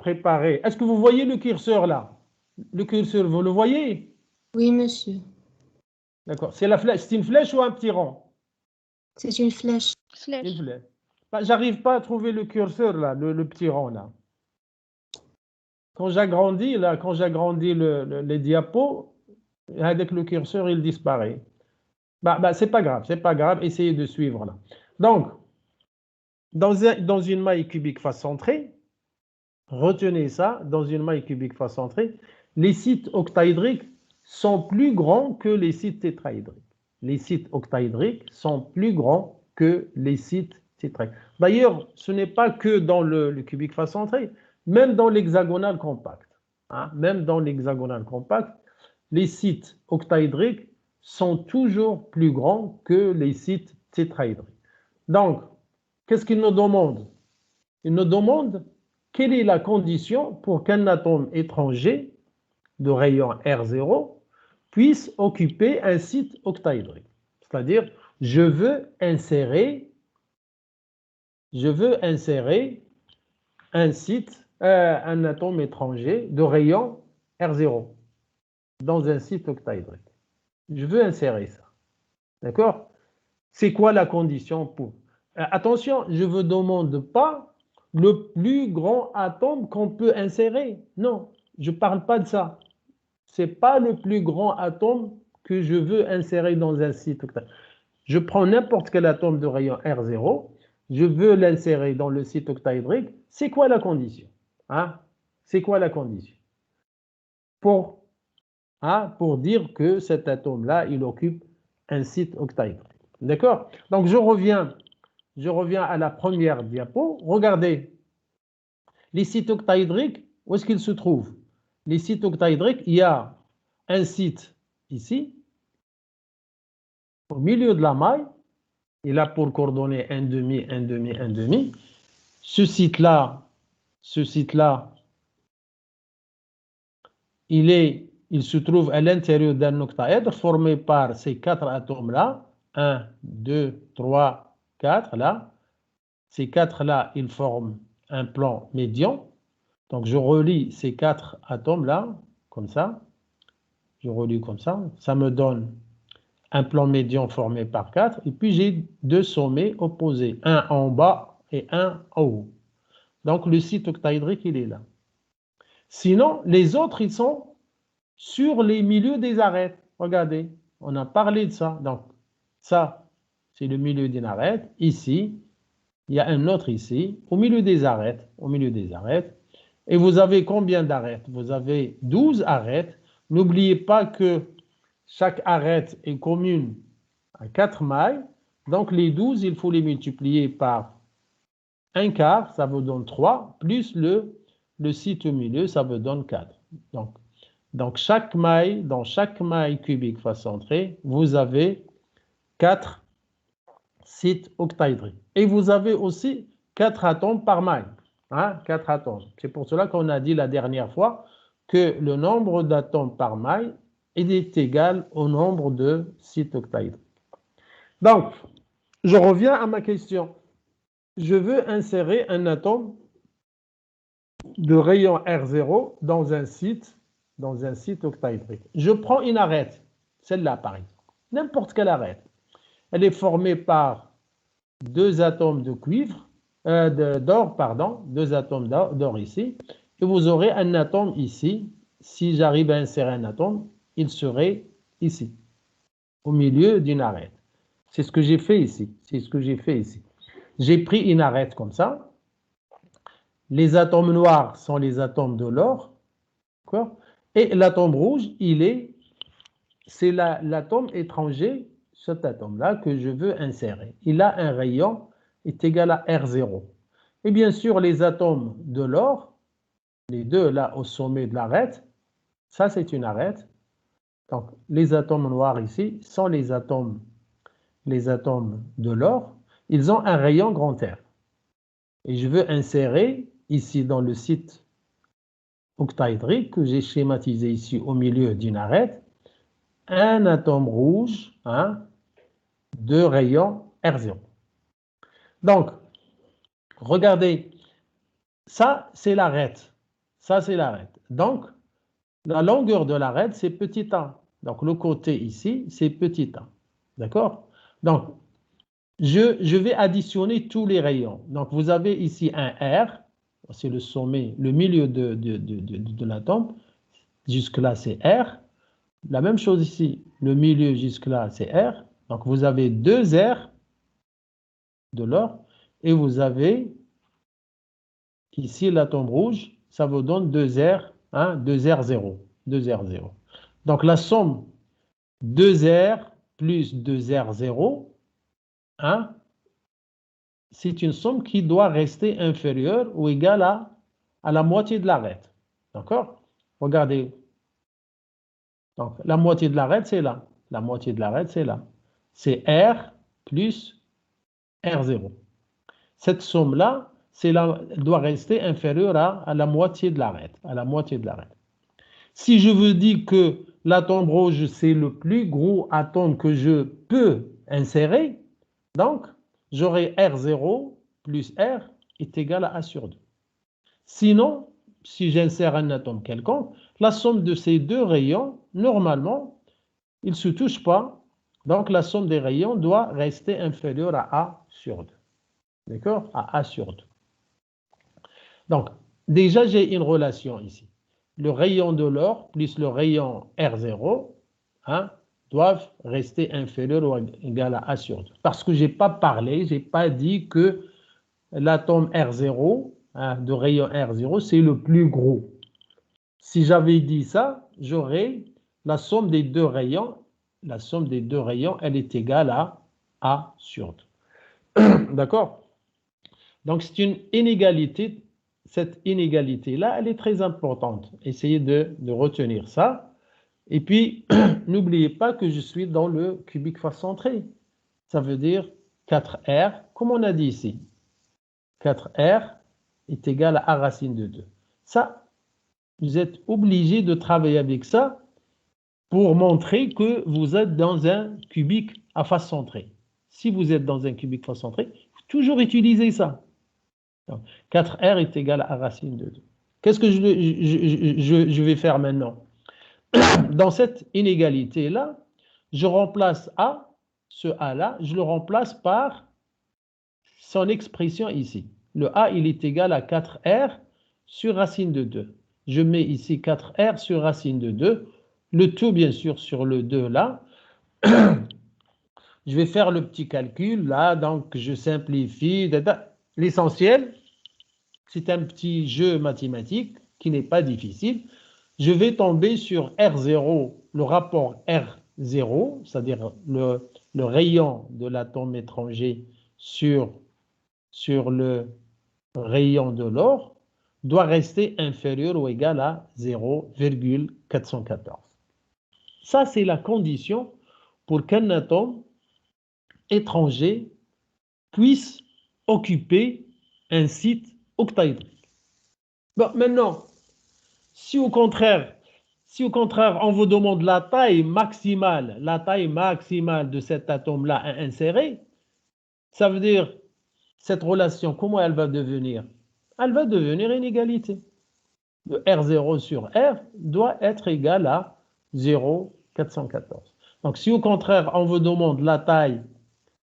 préparer. Est-ce que vous voyez le curseur là? Le curseur, vous le voyez? Oui, monsieur. D'accord. C'est la flèche. C'est une flèche ou un petit rond? C'est une flèche. Une flèche. Bah, j'arrive pas à trouver le curseur là, le petit rond là. Quand j'agrandis là, quand j'agrandis les diapos, avec le curseur, il disparaît. C'est pas grave, c'est pas grave. Essayez de suivre là. Donc, dans une maille cubique face centrée, retenez ça, dans une maille cubique face centrée, les sites octaédriques sont plus grands que les sites tétraédriques. Les sites octaédriques sont plus grands que les sites tétraédriques. D'ailleurs, ce n'est pas que dans le cubique face centré, même dans l'hexagonal compact. Hein, même dans l'hexagonal compact, les sites octaédriques sont toujours plus grands que les sites tétraédriques. Donc, qu'est-ce qu'il nous demande? Il nous demande quelle est la condition pour qu'un atome étranger de rayon R0 puisse occuper un site octaédrique. C'est-à-dire, je veux insérer un atome étranger de rayon R0 dans un site octaédrique. Je veux insérer ça. D'accord? C'est quoi la condition pour... Attention, je ne vous demande pas le plus grand atome qu'on peut insérer. Non, je ne parle pas de ça. Ce n'est pas le plus grand atome que je veux insérer dans un site octaédrique. Je prends n'importe quel atome de rayon R0, je veux l'insérer dans le site octaédrique. C'est quoi la condition? Hein? C'est quoi la condition? Pour dire que cet atome-là, il occupe un site octaédrique. D'accord? Donc, je reviens à la première diapo. Regardez, les sites octaédriques, où est-ce qu'ils se trouvent? Les sites octaédriques, il y a un site ici, au milieu de la maille. Il a pour coordonnées 1,5, 1,5, 1,5. Ce site-là, il se trouve à l'intérieur d'un octaèdre formé par ces 4 atomes-là. 1, 2, 3, 4, là. Ces 4-là, ils forment un plan médian. Donc, je relie ces 4 atomes-là, comme ça. Je relie comme ça. Ça me donne un plan médian formé par 4. Et puis, j'ai 2 sommets opposés. Un en bas et un en haut. Donc, le site octaédrique, il est là. Sinon, les autres, ils sont sur les milieux des arêtes. Regardez, on a parlé de ça. Donc, ça, c'est le milieu d'une arête. Ici, il y a un autre ici, au milieu des arêtes. Et vous avez combien d'arêtes? Vous avez 12 arêtes. N'oubliez pas que chaque arête est commune à 4 mailles. Donc, les 12, il faut les multiplier par un quart, ça vous donne 3, plus le site au milieu, ça vous donne 4. Donc, dans chaque maille cubique face centrée, vous avez 4 sites octaédriques. Et vous avez aussi 4 atomes par maille. 4 atomes. C'est pour cela qu'on a dit la dernière fois que le nombre d'atomes par maille est égal au nombre de sites octaédriques. Donc, je reviens à ma question. Je veux insérer un atome de rayon R0 dans un site octaédrique. Je prends une arête, celle-là par exemple, n'importe quelle arête. Elle est formée par 2 atomes de cuivre, d'or, pardon, 2 atomes d'or ici, et vous aurez un atome ici. Si j'arrive à insérer un atome, il serait ici, au milieu d'une arête. C'est ce que j'ai fait ici. J'ai pris une arête comme ça. Les atomes noirs sont les atomes de l'or. Et l'atome rouge, c'est l'atome étranger, cet atome-là que je veux insérer. Il a un rayon est égal à R0. Et bien sûr, les atomes de l'or, les deux là au sommet de l'arête, ça c'est une arête. Donc les atomes noirs ici sont les atomes de l'or. Ils ont un rayon grand R. Et je veux insérer ici dans le site octaédrique que j'ai schématisé ici au milieu d'une arête, un atome rouge de rayon R0. Donc, regardez, ça c'est l'arête. Ça, c'est l'arête. Donc, la longueur de l'arête, c'est petit a. Donc, le côté ici, c'est petit a. D'accord? Donc, je vais additionner tous les rayons. Donc, vous avez ici un R, c'est le sommet, le milieu de l'atome. Jusque-là, c'est R. La même chose ici, le milieu jusque-là, c'est R. Donc, vous avez deux R de l'or et vous avez ici l'atome rouge, ça vous donne 2R, hein, 2R0, 2R0. Donc, la somme 2R plus 2R0, hein, c'est une somme qui doit rester inférieure ou égale à la moitié de l'arête. D'accord? Regardez. Donc, la moitié de l'arête, c'est là. La moitié de l'arête, c'est là. C'est R plus R0. Cette somme-là, doit rester inférieure à la moitié de l'arête. À la moitié de l'arête. Si je vous dis que l'atome rouge, c'est le plus gros atome que je peux insérer, donc, j'aurai R0 plus R est égal à A sur 2. Sinon, si j'insère un atome quelconque, la somme de ces deux rayons, normalement, ils ne se touchent pas. Donc, la somme des rayons doit rester inférieure à A sur 2. D'accord? À A sur 2. Donc, déjà, j'ai une relation ici. Le rayon de l'or plus le rayon R0, hein, doivent rester inférieurs ou égal à A sur 2. Parce que je n'ai pas parlé, je n'ai pas dit que l'atome R0, hein, de rayon R0, c'est le plus gros. Si j'avais dit ça, j'aurais la somme des deux rayons. La somme des deux rayons, elle est égale à A sur 2. D'accord? Donc, c'est une inégalité. Cette inégalité-là, elle est très importante. Essayez de retenir ça. Et puis, n'oubliez pas que je suis dans le cubique face centré. Ça veut dire 4R, comme on a dit ici. 4R est égal à A racine de 2. Ça, vous êtes obligé de travailler avec ça pour montrer que vous êtes dans un cubique à face centrée. Si vous êtes dans un cubique face centré, il faut toujours utiliser ça. Donc, 4R est égal à A racine de 2. Qu'est-ce que je vais faire maintenant? Dans cette inégalité-là, je remplace A, ce A-là, je le remplace par son expression ici. Le A, il est égal à 4R sur racine de 2. Je mets ici 4R sur racine de 2. Le tout, bien sûr, sur le 2 là. Je vais faire le petit calcul là, donc je simplifie. L'essentiel, c'est un petit jeu mathématique qui n'est pas difficile. Je vais tomber sur R0, le rapport R0, c'est-à-dire le rayon de l'atome étranger sur le rayon de l'or, doit rester inférieur ou égal à 0,414. Ça, c'est la condition pour qu'un atome étranger puisse occuper un site octaédrique. Bon, maintenant, si au contraire, on vous demande la taille maximale de cet atome-là à insérer, ça veut dire, cette relation, comment elle va devenir? Elle va devenir une égalité. Le R0 sur R doit être égal à 0,414. Donc, si au contraire, on vous demande la taille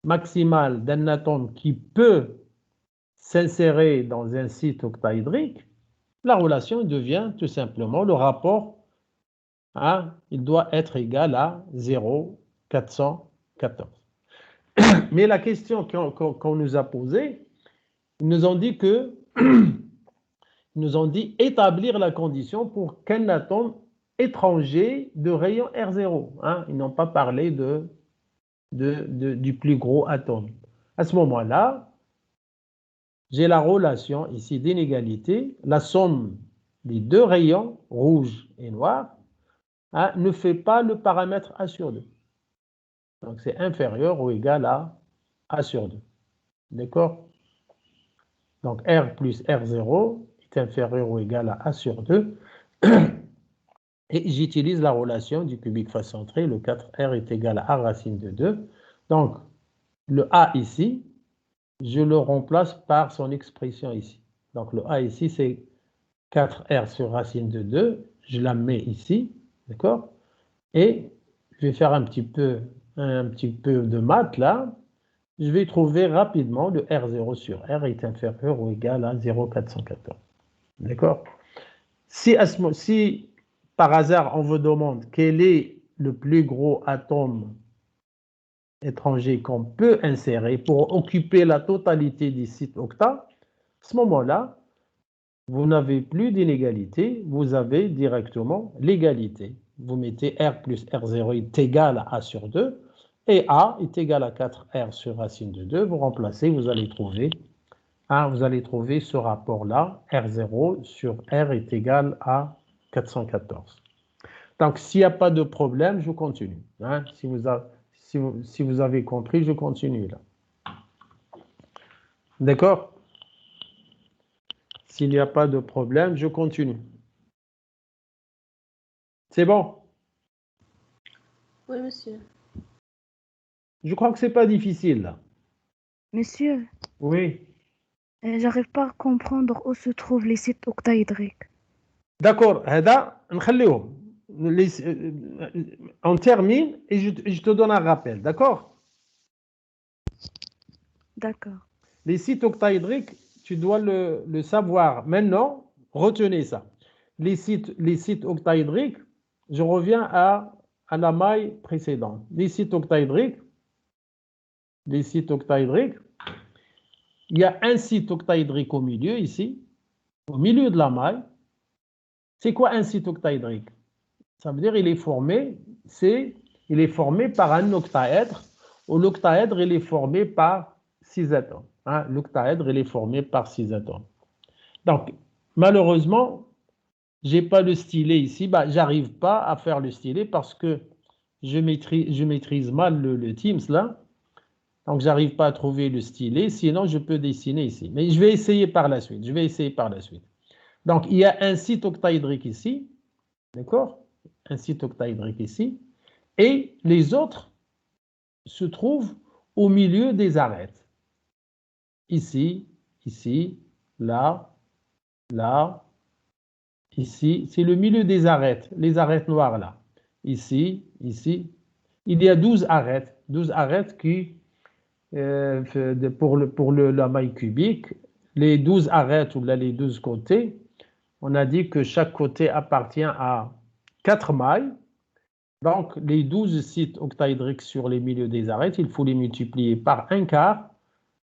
maximale d'un atome qui peut s'insérer dans un site octaédrique, la relation devient tout simplement le rapport, hein, il doit être égal à 0,414. Mais la question qu'on nous a posée, ils nous ont dit établir la condition pour qu'un atome étranger de rayon R0. Hein, ils n'ont pas parlé du plus gros atome. À ce moment-là, j'ai la relation ici d'inégalité. La somme des deux rayons, rouge et noir, hein, ne fait pas le paramètre A sur 2. Donc, c'est inférieur ou égal à A sur 2. D'accord? Donc, R plus R0 est inférieur ou égal à A sur 2. Et j'utilise la relation du cubique face centré. Le 4R est égal à A racine de 2. Donc, le A ici, je le remplace par son expression ici. Donc, le A ici, c'est 4R sur racine de 2, je la mets ici, d'accord? Et je vais faire un petit peu de maths là. Je vais trouver rapidement le R0 sur R est inférieur ou égal à 0,414. D'accord? Si par hasard on vous demande quel est le plus gros atome étranger qu'on peut insérer pour occuper la totalité des sites octa, à ce moment-là, vous n'avez plus d'inégalité, vous avez directement l'égalité. Vous mettez R plus R0 est égal à A sur 2, et A est égal à 4R sur racine de 2. Vous remplacez, vous allez trouver ce rapport-là, R0 sur R est égal à 414. Donc, s'il n'y a pas de problème, je continue. Hein. Si vous avez compris, je continue là. D'accord? S'il n'y a pas de problème, je continue. C'est bon? Oui, monsieur. Je crois que ce n'est pas difficile là. Monsieur, Oui. j'arrive pas à comprendre où se trouvent les sites octaédriques. D'accord. هذا نخليهم. On termine et je te donne un rappel. D'accord? D'accord. Les sites octaédriques, tu dois le savoir. Maintenant, retenez ça. Les sites octaédriques, je reviens à la maille précédente. Les sites octaédriques, il y a un site octaédrique au milieu ici, au milieu de la maille. C'est quoi un site octaédrique? Ça veut dire qu'il est formé, par un octaèdre, où l'octaèdre il est formé par 6 atomes. Hein? L'octaèdre il est formé par 6 atomes. Donc, malheureusement, j'ai pas le stylet ici. J'arrive pas à faire le stylet parce que je maîtrise mal le Teams là. Donc, j'arrive pas à trouver le stylet. Sinon, je peux dessiner ici. Mais je vais essayer par la suite. Donc, il y a un site octaédrique ici. D'accord? Un site octaédrique ici. Et les autres se trouvent au milieu des arêtes. Ici, là, là, ici. C'est le milieu des arêtes, les arêtes noires là. Ici. Il y a 12 arêtes. 12 arêtes qui, pour la maille cubique, les 12 arêtes ou là, les 12 côtés, on a dit que chaque côté appartient à 4 mailles. Donc, les 12 sites octaédriques sur les milieux des arêtes, il faut les multiplier par un quart.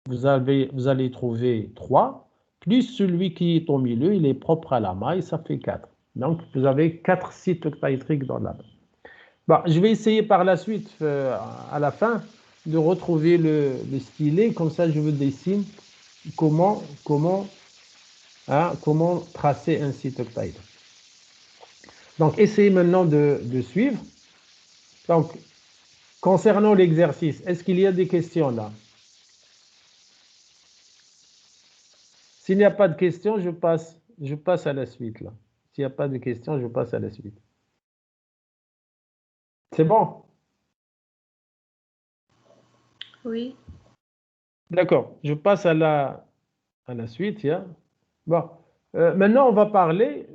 Vous allez trouver 3, plus celui qui est au milieu, il est propre à la maille, ça fait 4. Donc, vous avez 4 sites octaédriques dans la maille. Bon, je vais essayer par la suite, à la fin, de retrouver le stylet. Comme ça, je vous dessine comment tracer un site octaédrique. Donc, essayez maintenant de suivre. Donc, concernant l'exercice, est-ce qu'il y a des questions là? S'il n'y a pas de questions, je passe à la suite là. S'il n'y a pas de questions, je passe à la suite. C'est bon? Oui. D'accord, je passe à la suite. Yeah. Bon, maintenant on va parler,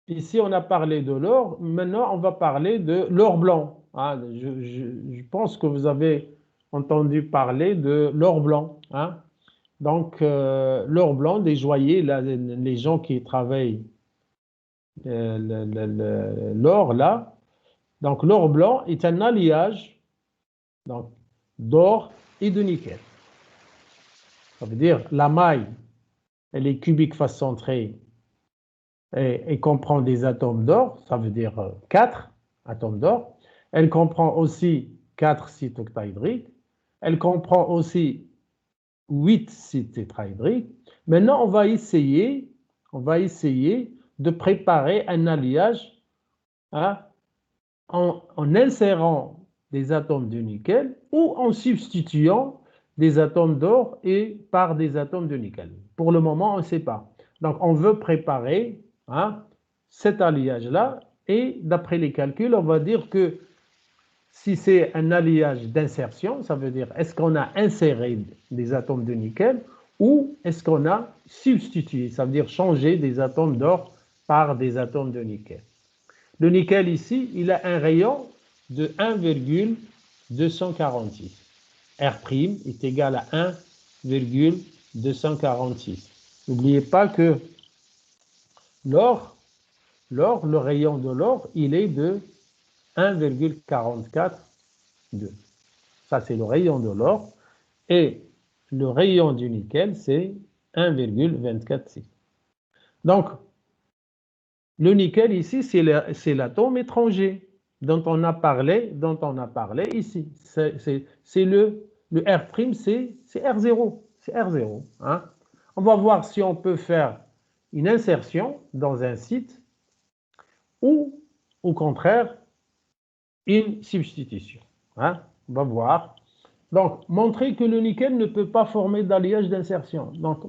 ici on a parlé de l'or, maintenant on va parler de l'or blanc. Hein. Je pense que vous avez entendu parler de l'or blanc. Hein. Donc, l'or blanc, des joailliers, là, les gens qui travaillent l'or là. Donc, l'or blanc est un alliage d'or et de nickel. Ça veut dire la maille, elle est cubique face centrée et comprend des atomes d'or, ça veut dire 4 atomes d'or. Elle comprend aussi 4 sites octaédriques. Elle comprend aussi 8 sites tétraédriques. Maintenant, on va essayer de préparer un alliage, hein, en insérant des atomes de nickel ou en substituant des atomes d'or et par des atomes de nickel. Pour le moment, on ne sait pas. Donc, on veut préparer, hein, cet alliage-là et d'après les calculs, on va dire que si c'est un alliage d'insertion, ça veut dire est-ce qu'on a inséré des atomes de nickel ou est-ce qu'on a substitué, ça veut dire changer des atomes d'or par des atomes de nickel. Le nickel ici, il a un rayon de 1,246. R' est égal à 1,246. N'oubliez pas que l'or, le rayon de l'or, il est de 1,442. Ça, c'est le rayon de l'or. Et le rayon du nickel, c'est 1,246. Donc, le nickel ici, c'est l'atome étranger dont on a parlé ici. C'est le R', c'est R0. C'est R0. Hein? On va voir si on peut faire une insertion dans un site ou, au contraire, une substitution. Hein? On va voir. Donc, montrer que le nickel ne peut pas former d'alliage d'insertion. Donc,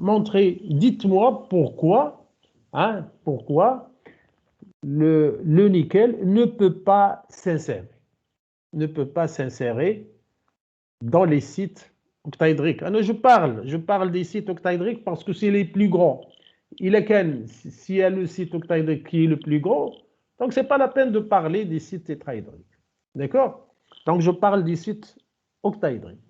dites-moi pourquoi, hein, pourquoi le nickel ne peut pas s'insérer. Ne peut pas s'insérer dans les sites octaédriques. Alors, je parle des sites octaédriques parce que c'est les plus grands. S'il y a le site octaédrique qui est le plus gros, donc ce n'est pas la peine de parler des sites tétraédriques. D'accord? Donc, je parle des sites octaédriques.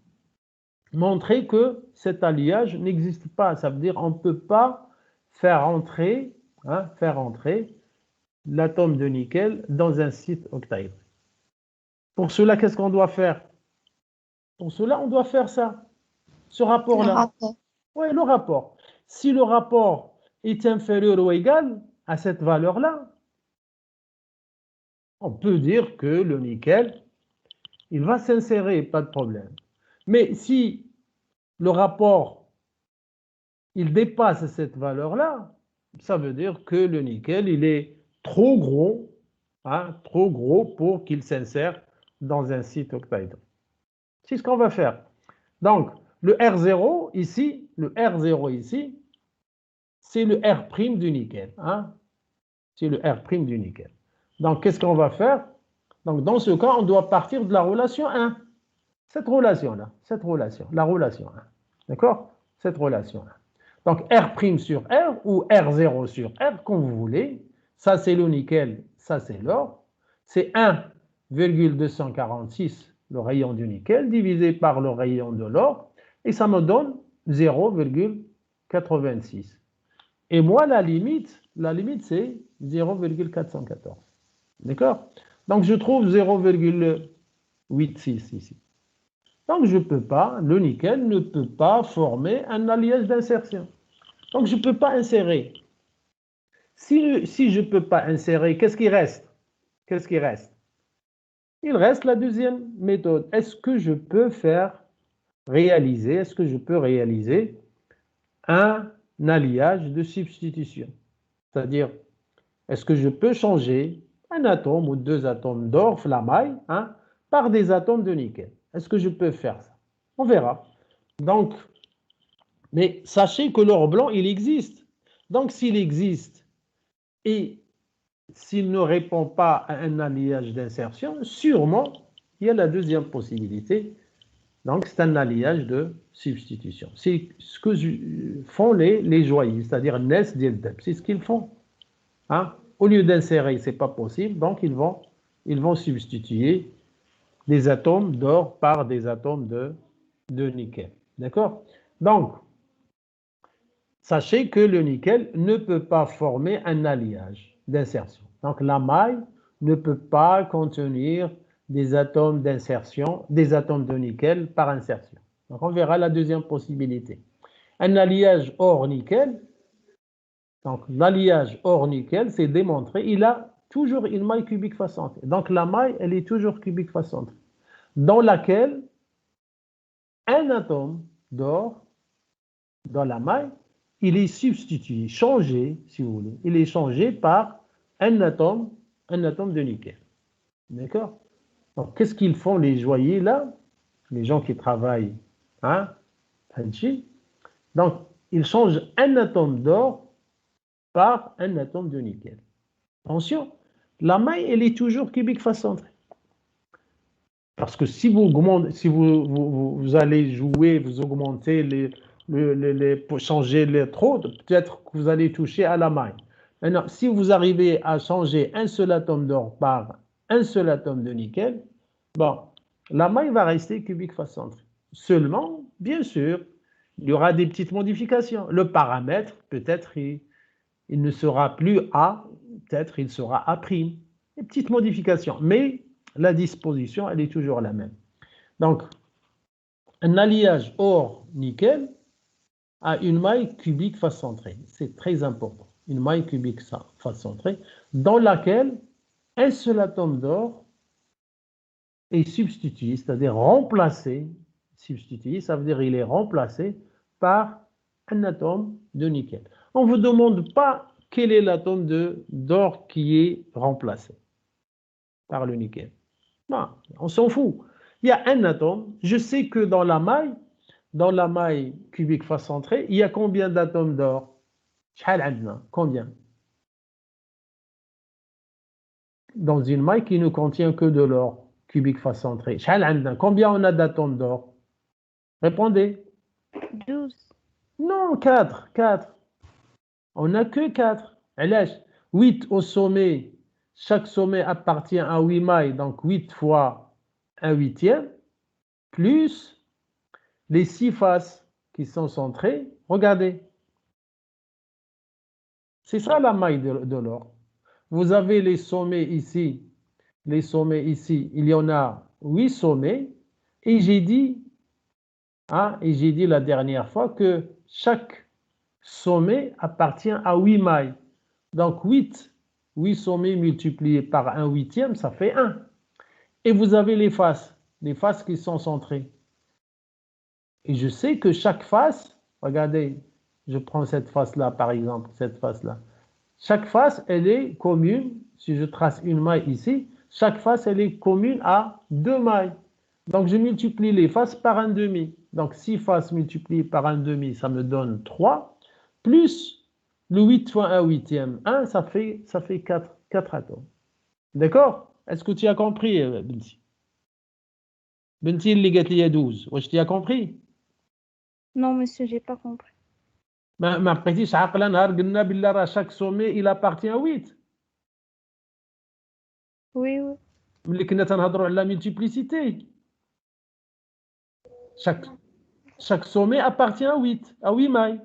Montrer que cet alliage n'existe pas. Ça veut dire qu'on ne peut pas faire entrer l'atome de nickel dans un site octaédrique. Pour cela, qu'est-ce qu'on doit faire? Pour cela, on doit faire ça. Ce rapport-là. Oui, le rapport. Si le rapport est inférieur ou égal à cette valeur-là, on peut dire que le nickel, il va s'insérer, pas de problème. Mais si le rapport, il dépasse cette valeur-là, ça veut dire que le nickel, il est trop gros, hein, trop gros pour qu'il s'insère dans un site octaédrique. C'est ce qu'on va faire. Donc, le R0 ici, c'est le R' du nickel. Hein? C'est le R' du nickel. Donc, qu'est-ce qu'on va faire? Donc, dans ce cas, on doit partir de la relation 1. Cette relation-là, la relation 1. D'accord? Cette relation 1. Donc, R' sur R ou R0 sur R, comme vous voulez. Ça, c'est le nickel, ça, c'est l'or. C'est 1,246, le rayon du nickel, divisé par le rayon de l'or. Et ça me donne 0,86. Et moi, la limite c'est 0,414. D'accord? Donc, je trouve 0,86 ici. Donc, le nickel ne peut pas former un alliage d'insertion. Donc, je ne peux pas insérer. Si je ne peux pas insérer, qu'est-ce qui reste? Il reste la deuxième méthode. Est-ce que je peux réaliser un alliage de substitution? C'est-à-dire, est-ce que je peux changer un atome ou deux atomes d'or, flamaille, hein, par des atomes de nickel? Est-ce que je peux faire ça? On verra. Donc, mais sachez que l'or blanc, il existe. Donc, s'il existe et s'il ne répond pas à un alliage d'insertion, sûrement, il y a la deuxième possibilité. Donc, c'est un alliage de substitution. C'est ce que font les joailliers, c'est-à-dire NES, DLDEP. C'est ce qu'ils font. Hein? Au lieu d'insérer, ce n'est pas possible. Donc, ils vont substituer des atomes d'or par des atomes de nickel. D'accord? Donc, sachez que le nickel ne peut pas former un alliage d'insertion. Donc, la maille ne peut pas contenir des atomes d'insertion, des atomes de nickel par insertion. Donc, on verra la deuxième possibilité. Un alliage hors nickel, donc l'alliage hors nickel, c'est démontré, il a toujours une maille cubique facentrée. Donc, la maille, elle est toujours cubique facentrée, dans laquelle un atome d'or dans la maille, il est substitué, changé, si vous voulez, il est changé par un atome de nickel. D'accord? Donc, qu'est-ce qu'ils font les joailliers là? Les gens qui travaillent, hein? Donc, ils changent un atome d'or par un atome de nickel. Attention, la maille, elle est toujours cubique facentrée. Parce que si vous allez jouer, vous augmentez pour changer les trop, peut-être que vous allez toucher à la maille. Maintenant, si vous arrivez à changer un seul atome d'or par un seul atome de nickel, bon, la maille va rester cubique face centrée. Seulement, bien sûr, il y aura des petites modifications. Le paramètre, peut-être, il ne sera plus A, peut-être il sera A'. Des petites modifications, mais la disposition, elle est toujours la même. Donc, un alliage or-nickel a une maille cubique face centrée. C'est très important. Une maille cubique face centrée dans laquelle un seul atome d'or est substitué, c'est-à-dire remplacé. Substitué, ça veut dire il est remplacé par un atome de nickel. On ne vous demande pas quel est l'atome d'or qui est remplacé par le nickel. Non, on s'en fout. Il y a un atome. Je sais que dans la maille cubique face centrée, il y a combien d'atomes d'or? Combien? Dans une maille qui ne contient que de l'or cubique face centrée. Combien on a d'atomes d'or? Répondez. 12. Non, 4. On n'a que 4. 8 au sommet. Chaque sommet appartient à 8 mailles, donc 8 fois 1/8, plus les 6 faces qui sont centrées. Regardez. C'est ça la maille de l'or. Vous avez les sommets ici. Les sommets ici, il y en a 8 sommets. Et j'ai dit la dernière fois que chaque sommet appartient à 8 mailles. Donc 8 sommets multipliés par 1/8, ça fait 1. Et vous avez les faces qui sont centrées. Et je sais que chaque face, regardez, je prends cette face-là par exemple, cette face-là. Chaque face, elle est commune, si je trace une maille ici, chaque face, elle est commune à 2 mailles. Donc je multiplie les faces par 1/2. Donc 6 faces multipliées par 1/2, ça me donne 3, plus le 8 fois 1/8, 1, ça fait 4 atomes. D'accord? Est-ce que tu as compris, Benti? Benti, il y a 12. Tu as compris? Non, monsieur, j'ai pas compris. ما بقيتيش عاقله نهار قلنا بالله راه chaque sommet il appartient à 8. Oui, oui. ملي كنا تنهضروا على la multiplicité. Chaque sommet appartient à 8 mailles.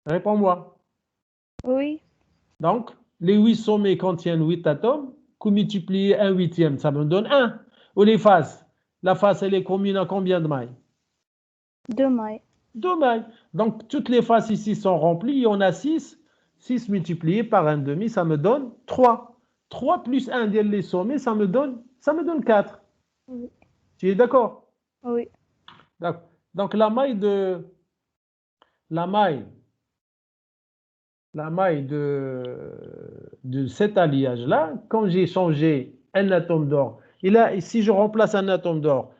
Réponds-moi. Oui. Donc, les 8 sommets contiennent 8 atomes. Que multiplier 1/8, ça me donne 1. Ou les faces. La face, elle est commune à combien de mailles? 2 mailles. 2 mailles. Donc, toutes les faces ici sont remplies. Il y en a 6. 6 multiplié par 1/2, ça me donne 3. 3 plus 1 les sommets, ça me donne 4. Oui. Tu es d'accord? Oui. Donc, la maille de cet alliage-là, quand j'ai changé un atome d'or, si je remplace un atome d'or,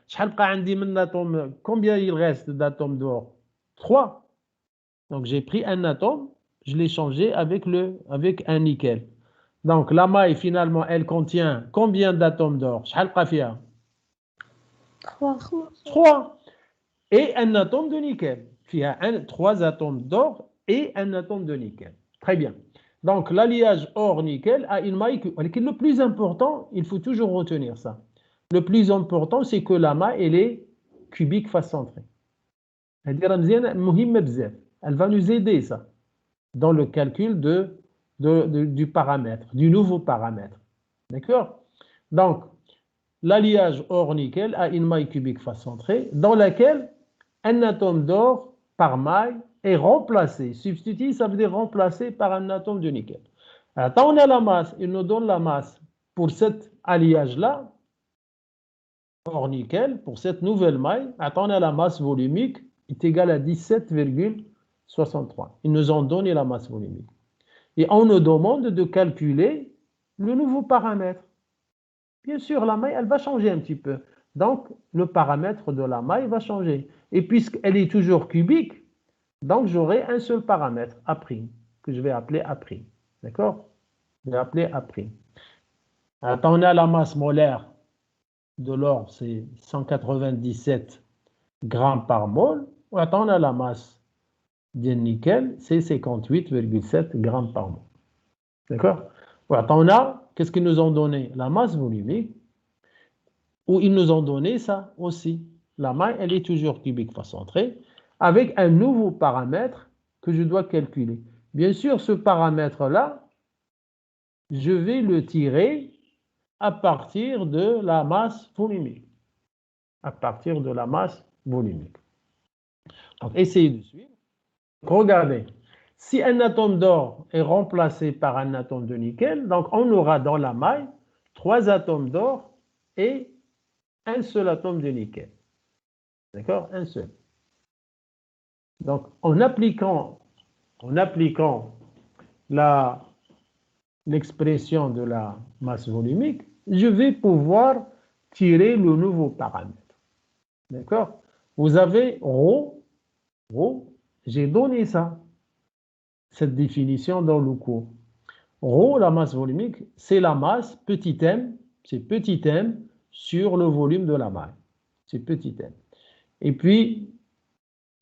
combien il reste d'atomes d'or? 3. Donc j'ai pris un atome, je l'ai changé avec un nickel. Donc la maille, finalement, elle contient combien d'atomes d'or? 3. 3. Et un atome de nickel. Il y a 3 atomes d'or et un atome de nickel. Très bien. Donc, l'alliage or-nickel a une maille. Le plus important, il faut toujours retenir ça. Le plus important, c'est que la maille, elle est cubique face centrée. Elle va nous aider, ça, dans le calcul du paramètre, du nouveau paramètre. D'accord? Donc, l'alliage or-nickel a une maille cubique face centrée dans laquelle un atome d'or par maille est remplacé. Substitué, ça veut dire remplacé par un atome de nickel. Alors, quand on a la masse, il nous donne la masse pour cet alliage-là, or nickel, pour cette nouvelle maille. On a la masse volumique est égale à 17,63. Ils nous ont donné la masse volumique. Et on nous demande de calculer le nouveau paramètre. Bien sûr, la maille, elle va changer un petit peu. Donc, le paramètre de la maille va changer. Et puisqu'elle est toujours cubique, donc j'aurai un seul paramètre, A', que je vais appeler A'. D'accord? Je vais appeler A'. On a la masse molaire de l'or, c'est 197 grammes par mol. on a la masse du nickel, c'est 58,7 grammes par mol. D'accord? On a, qu'est-ce qu'ils nous ont donné? La masse volumique, ou ils nous ont donné ça aussi. La maille, elle est toujours cubique fois centrée, avec un nouveau paramètre que je dois calculer. Bien sûr, ce paramètre-là, je vais le tirer à partir de la masse volumique. À partir de la masse volumique. Donc, essayez de suivre. Regardez, si un atome d'or est remplacé par un atome de nickel, donc on aura dans la maille 3 atomes d'or et un seul atome de nickel. D'accord? Un seul. Donc, en appliquant l'expression de la masse volumique, je vais pouvoir tirer le nouveau paramètre. D'accord? Vous avez ρ, j'ai donné ça, cette définition dans le cours. Ρ, la masse volumique, c'est la masse, petit m, c'est petit m sur le volume de la maille. C'est petit m. Et puis,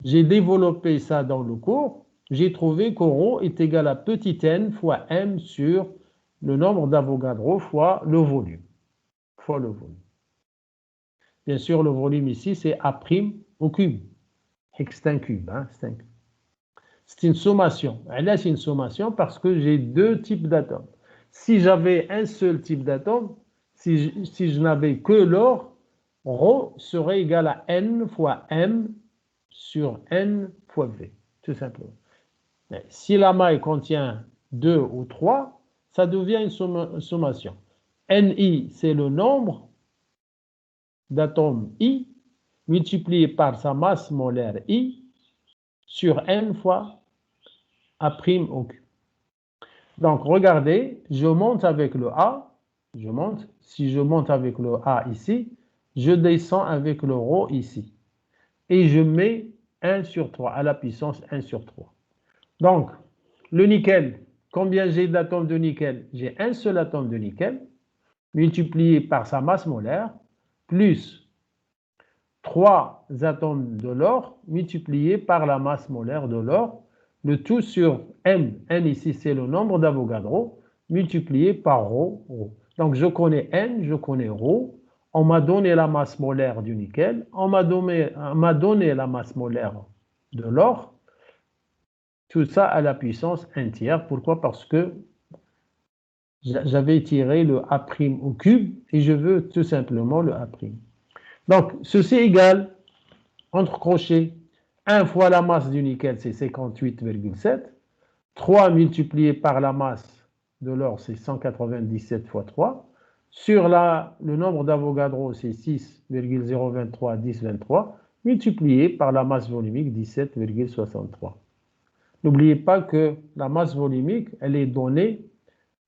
j'ai développé ça dans le cours. J'ai trouvé que ρ est égal à petit n fois m sur le nombre d'Avogadro fois le volume. Bien sûr, le volume ici, c'est A' au cube. C'est un cube. Hein, c'est une sommation. Là, c'est une sommation parce que j'ai 2 types d'atomes. Si j'avais un seul type d'atome, si je n'avais que l'or, ρ serait égal à n fois m sur n fois v, tout simplement. Mais si la maille contient 2 ou 3, ça devient une sommation. Ni, c'est le nombre d'atomes I multiplié par sa masse molaire I sur n fois A' au cube. Donc, regardez, je monte avec le A, si je monte avec le A ici, je descends avec le ρ ici. Et je mets 1 sur 3, à la puissance 1 sur 3. Donc, le nickel, combien j'ai d'atomes de nickel? J'ai un seul atome de nickel, multiplié par sa masse molaire, plus 3 atomes de l'or, multipliés par la masse molaire de l'or, le tout sur M. N ici, c'est le nombre d'Avogadro, multiplié par ρ. Donc, je connais N, je connais ρ. On m'a donné la masse molaire du nickel, on m'a donné la masse molaire de l'or. Tout ça à la puissance 1 tiers. Pourquoi? Parce que j'avais tiré le A' au cube et je veux tout simplement le A'. Donc, ceci égale, entre crochets, 1 fois la masse du nickel, c'est 58,7. 3 multiplié par la masse de l'or, c'est 197 fois 3. Sur le nombre d'Avogadro, c'est 6,023, 1023, multiplié par la masse volumique, 17,63. N'oubliez pas que la masse volumique, elle est donnée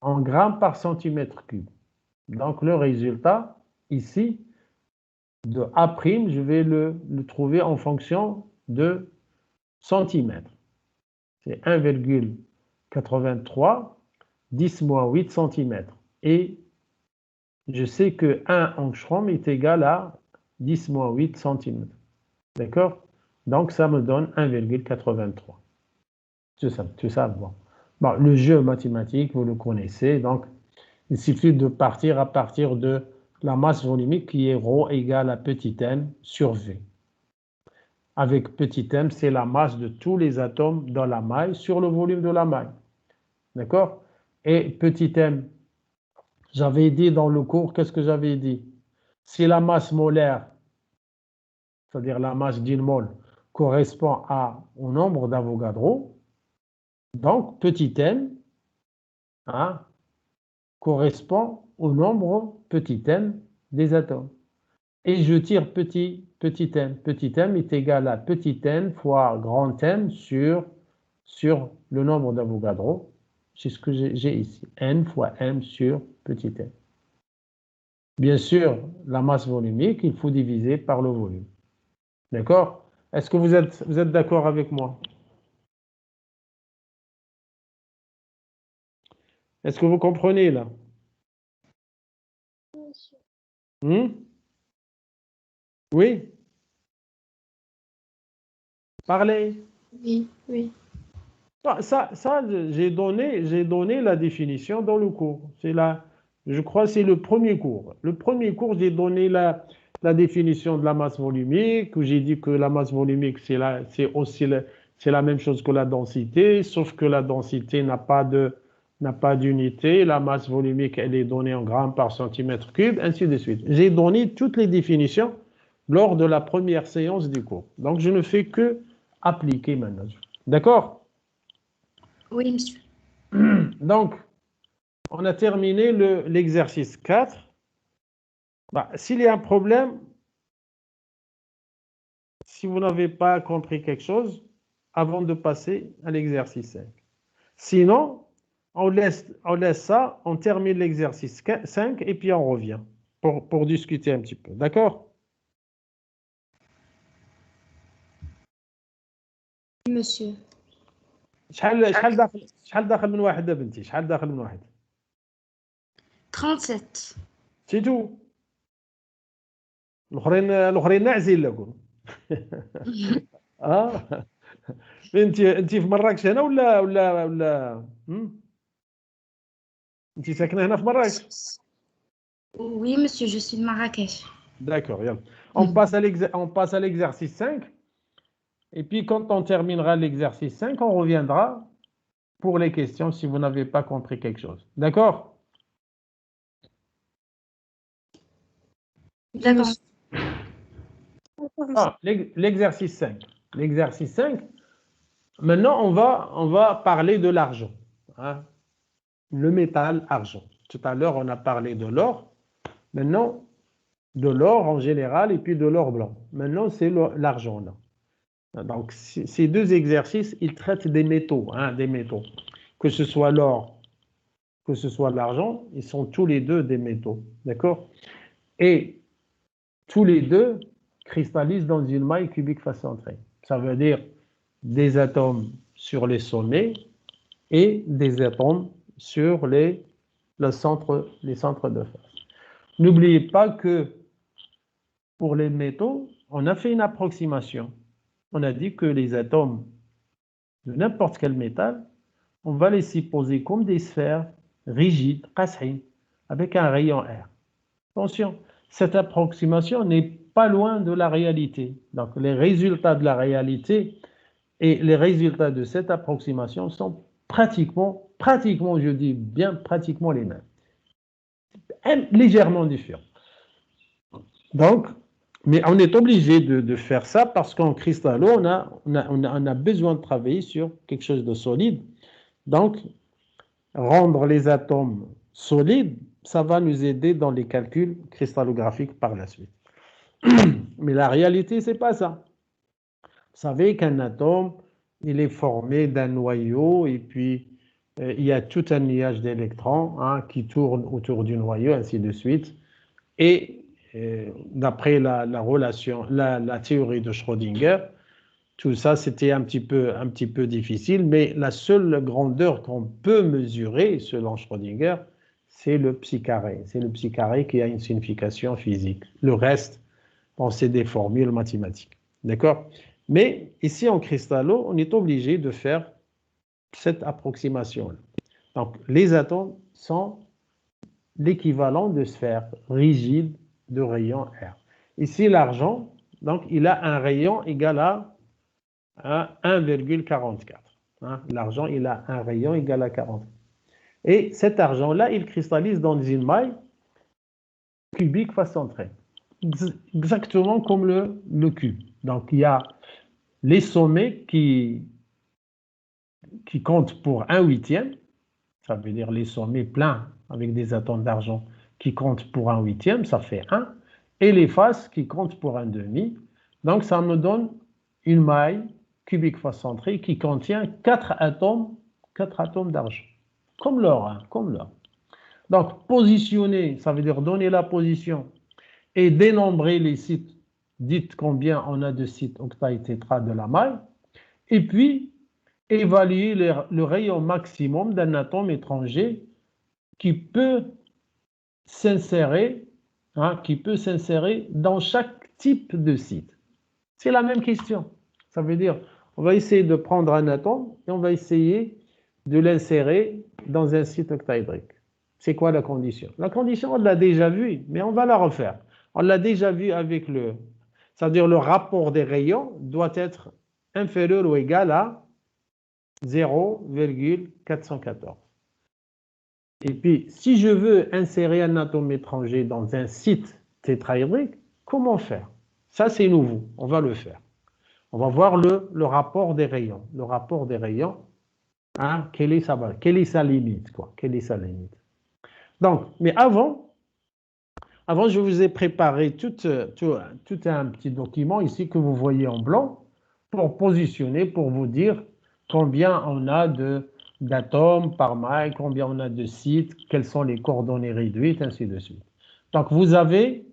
en grammes par centimètre cube. Donc, le résultat, ici, de A', je vais le trouver en fonction de centimètres. C'est 1,83, 10 moins 8 centimètres. Et je sais que 1 angstrom est égal à 10 moins 8 centimètres. D'accord? Donc, ça me donne 1,83. Tout ça, bon. Bon, le jeu mathématique, vous le connaissez. Donc, il suffit de partir à partir de la masse volumique qui est ρ égale à petit m sur v. Avec petit m, c'est la masse de tous les atomes dans la maille sur le volume de la maille. D'accord? Et petit m, j'avais dit dans le cours, qu'est-ce que j'avais dit? Si la masse molaire, c'est-à-dire la masse d'une mole, correspond au nombre d'Avogadro, donc petit m correspond au nombre petit m des atomes. Et je tire petit m. Petit m est égal à petit n fois grand M sur le nombre d'Avogadro. C'est ce que j'ai ici. N fois M sur petit m. Bien sûr, la masse volumique, il faut diviser par le volume. D'accord? Est-ce que vous êtes d'accord avec moi? Est-ce que vous comprenez là? Oui? Parlez. Oui, oui. J'ai donné la définition dans le cours. Je crois que c'est le premier cours. Le premier cours, j'ai donné la définition de la masse volumique, où j'ai dit que la masse volumique, c'est la même chose que la densité, sauf que la densité n'a pas d'unité. La masse volumique, elle est donnée en grammes par centimètre cube, ainsi de suite. J'ai donné toutes les définitions lors de la première séance du cours. Donc, je ne fais que appliquer maintenant. D'accord? Oui, monsieur. Donc, on a terminé l'exercice 4. S'il y a un problème, si vous n'avez pas compris quelque chose, avant de passer à l'exercice 5. Sinon, on laisse ça, on termine l'exercice 5 et puis on revient pour discuter un petit peu. D'accord? Monsieur. شحال داخل من واحد بنتي؟ شحال داخل من واحد؟ 37. سي تو. الاخرين ناعسين لكم. انت في مراكش هنا ولا انت ساكنه هنا في مراكش؟ Oui, monsieur, je suis de Marrakech. D'accord, يلا. On passe à l'exercice 5. Et puis, quand on terminera l'exercice 5, on reviendra pour les questions si vous n'avez pas compris quelque chose. D'accord? D'accord. L'exercice 5. L'exercice 5, maintenant, on va parler de l'argent. Hein? Le métal argent. Tout à l'heure, on a parlé de l'or. Maintenant, de l'or en général et puis de l'or blanc. Maintenant, c'est l'argent là. Donc, ces deux exercices, ils traitent des métaux, des métaux. Que ce soit l'or, que ce soit l'argent, ils sont tous les deux des métaux. D'accord? Et tous les deux cristallisent dans une maille cubique face centrée. Ça veut dire des atomes sur les sommets et des atomes sur les centres de phase. N'oubliez pas que pour les métaux, on a fait une approximation. On a dit que les atomes de n'importe quel métal, on va les supposer comme des sphères rigides, qas'in, avec un rayon R. Attention, cette approximation n'est pas loin de la réalité. Donc, les résultats de la réalité et les résultats de cette approximation sont pratiquement, je dis bien pratiquement les mêmes. Légèrement différents. Donc, mais on est obligé de faire ça parce qu'en cristallo, on a besoin de travailler sur quelque chose de solide. Donc, rendre les atomes solides, ça va nous aider dans les calculs cristallographiques par la suite. Mais la réalité, c'est pas ça. Vous savez qu'un atome, il est formé d'un noyau et puis il y a tout un nuage d'électrons qui tourne autour du noyau, ainsi de suite. Et d'après la théorie de Schrödinger, tout ça, c'était un petit peu difficile, mais la seule grandeur qu'on peut mesurer, selon Schrödinger, c'est le psi carré. C'est le psi carré qui a une signification physique. Le reste, bon, c'est des formules mathématiques. D'accord? Mais ici, en cristallo, on est obligé de faire cette approximation-là. Donc, les atomes sont l'équivalent de sphères rigides de rayon R. Ici, l'argent, donc, il a un rayon égal à 1,44. L'argent, il a un rayon égal à 40. Et cet argent-là, il cristallise dans une maille cubique face centrée. Exactement comme le cube. Donc, il y a les sommets qui comptent pour 1/8. Ça veut dire les sommets pleins avec des atomes d'argent qui comptent pour 1/8, ça fait 1. Et les faces qui comptent pour 1/2. Donc, ça me donne une maille cubique face centrée qui contient 4 atomes d'argent. Comme l'or, comme l'or. Donc, positionner, ça veut dire donner la position et dénombrer les sites, dites combien on a de sites octaététra de la maille, et puis évaluer le rayon maximum d'un atome étranger qui peut s'insérer dans chaque type de site. C'est la même question. Ça veut dire, On va essayer de prendre un atome et on va essayer de l'insérer dans un site octaédrique. C'est quoi la condition? La condition, on l'a déjà vue, mais on va la refaire. On l'a déjà vu avec le... C'est-à-dire le rapport des rayons doit être inférieur ou égal à 0,414. Et puis, si je veux insérer un atome étranger dans un site tétraédrique, comment faire? Ça, c'est nouveau. On va le faire. On va voir le rapport des rayons. Le rapport des rayons, hein, quelle est sa limite, quoi? Quelle est sa limite? Donc, mais avant, je vous ai préparé tout un petit document ici que vous voyez en blanc pour positionner, pour vous dire combien on a d'atomes par maille, combien on a de sites, quelles sont les coordonnées réduites, ainsi de suite. Donc, vous avez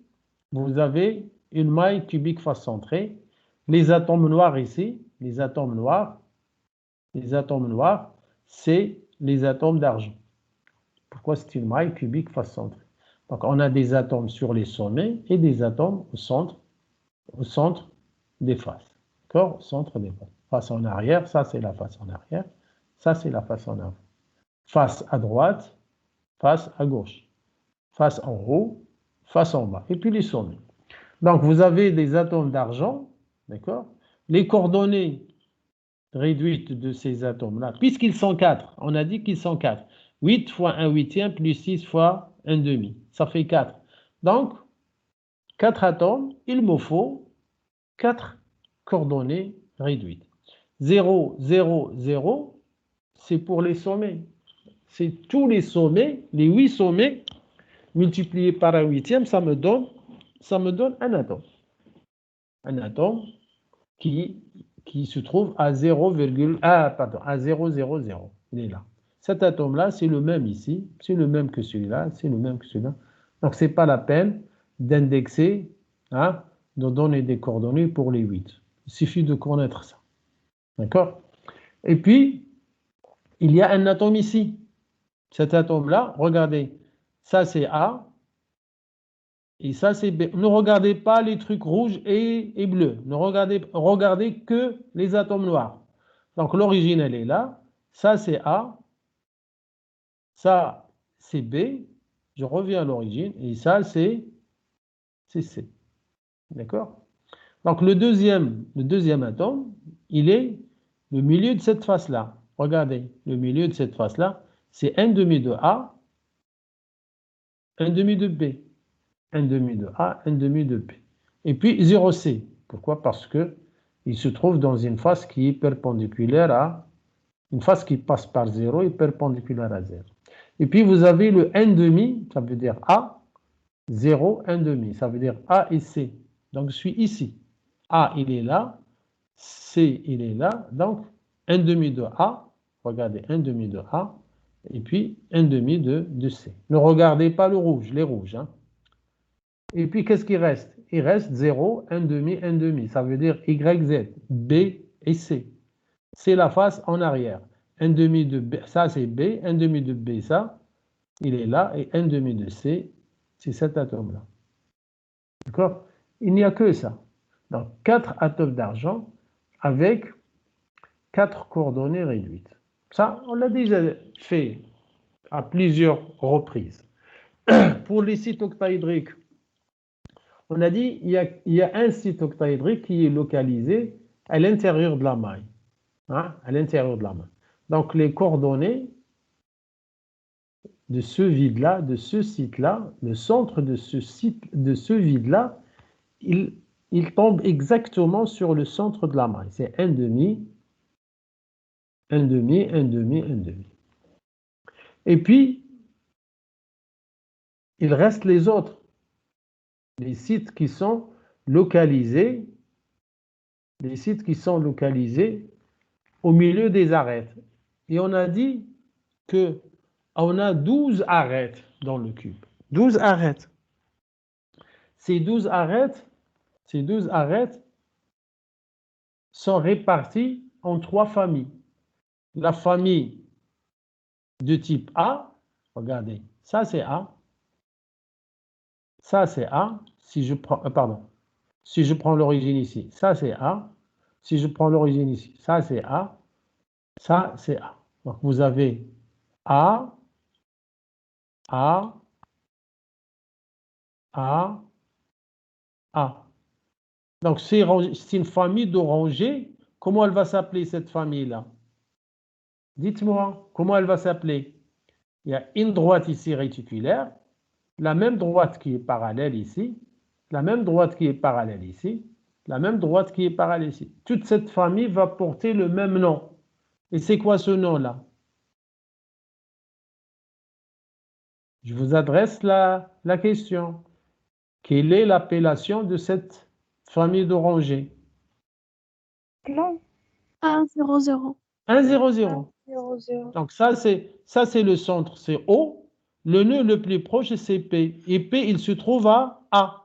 une maille cubique face centrée, les atomes noirs ici, les atomes noirs, c'est les atomes d'argent. Pourquoi c'est une maille cubique face centrée? Donc, on a des atomes sur les sommets et des atomes au centre des faces. D'accord? Au centre des faces. Face en arrière, ça c'est la face en arrière. Ça c'est la face en avant. Face à droite, face à gauche. Face en haut, face en bas. Et puis les sommets. Donc, vous avez des atomes d'argent, d'accord? Les coordonnées réduites de ces atomes-là, puisqu'ils sont 4, on a dit qu'ils sont 4. 8 fois 1 huitième plus 6 fois 1 demi. Ça fait 4. Donc, 4 atomes, il me faut 4 coordonnées réduites. 0, 0, 0, c'est pour les sommets. C'est tous les sommets, les 8 sommets, multipliés par 1 huitième, ça me donne un atome. Un atome qui se trouve à 0,000. Il est là. Cet atome-là, c'est le même ici, c'est le même que celui-là, c'est le même que celui-là. Donc, ce n'est pas la peine d'indexer, hein, de donner des coordonnées pour les 8. Il suffit de connaître ça. D'accord? Et puis, il y a un atome ici. Cet atome-là, regardez, ça c'est A, et ça c'est B. Ne regardez pas les trucs rouges et bleus. Ne regardez que les atomes noirs. Donc, l'origine, elle est là. Ça c'est A, ça c'est B. Je reviens à l'origine, et ça c'est C. D'accord? Donc, le deuxième atome, il est le milieu de cette face-là. Regardez, le milieu de cette face-là, c'est 1 demi de A, 1 demi de B. 1 demi de A, 1 demi de B. Et puis 0C. Pourquoi? Parce qu'il se trouve dans une face qui est perpendiculaire à... Une face qui passe par 0 est perpendiculaire à 0. Et puis vous avez le 1 demi, ça veut dire A, 0, 1 demi. Ça veut dire A et C. Donc je suis ici. A, il est là. C, il est là. Donc 1 demi de A. Regardez, 1 demi de A. Et puis 1 demi de C. Ne regardez pas le rouge, les rouges. Hein. Et puis qu'est-ce qui reste? Il reste 0, 1 demi, 1 demi. Ça veut dire YZ, B et C. C'est la face en arrière. 1 demi de B, ça c'est B. 1 demi de B, ça, il est là. Et 1 demi de C, c'est cet atome-là. D'accord? Il n'y a que ça. Donc 4 atomes d'argent avec 4 coordonnées réduites. Ça, on l'a déjà fait à plusieurs reprises. Pour les sites octaédriques, on a dit qu'il y a un site octaédrique qui est localisé à l'intérieur de la maille. Hein, à l'intérieur de la maille. Donc les coordonnées de ce vide-là, de ce site-là, le centre de ce vide-là, il tombe exactement sur le centre de la maille. C'est 1 demi, 1 demi, 1 demi, 1 demi. Et puis, il reste les autres, les sites qui sont localisés, au milieu des arêtes. Et on a dit qu'on a 12 arêtes dans le cube. 12 arêtes. Ces 12 arêtes sont réparties en 3 familles. La famille de type A, regardez, ça c'est A. Ça c'est A. Si je prends l'origine ici, ça c'est A. Si je prends l'origine ici, ça c'est A, ça c'est A. Donc vous avez A, A, A, A. Donc c'est une famille de rangées. Comment elle va s'appeler cette famille-là? Dites-moi, comment elle va s'appeler? Il y a une droite ici réticulaire, la même droite qui est parallèle ici, la même droite qui est parallèle ici, la même droite qui est parallèle ici. Toute cette famille va porter le même nom. Et c'est quoi ce nom-là? Je vous adresse la question. Quelle est l'appellation de cette famille de rangées? Non. 1, 0, 0. 1, 0, 0. 0, 0. Donc ça, c'est le centre, c'est O. Le nœud le plus proche, c'est P. Et P, il se trouve à A.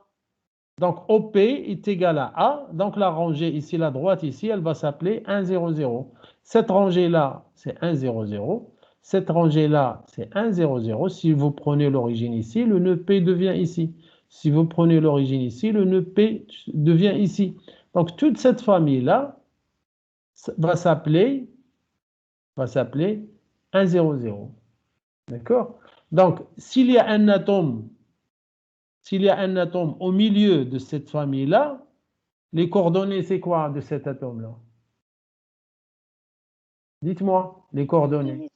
Donc OP est égal à A. Donc la rangée ici, la droite ici, elle va s'appeler 1, 0, 0. Cette rangée-là, c'est 1, 0, 0. Cette rangée-là, c'est 1, 0, 0. Si vous prenez l'origine ici, le nœud P devient ici. Si vous prenez l'origine ici, le nœud P devient ici. Donc toute cette famille-là va s'appeler 1, 0, 0. D'accord? Donc, s'il y a un atome au milieu de cette famille-là, les coordonnées, c'est quoi de cet atome-là? Dites-moi, les coordonnées.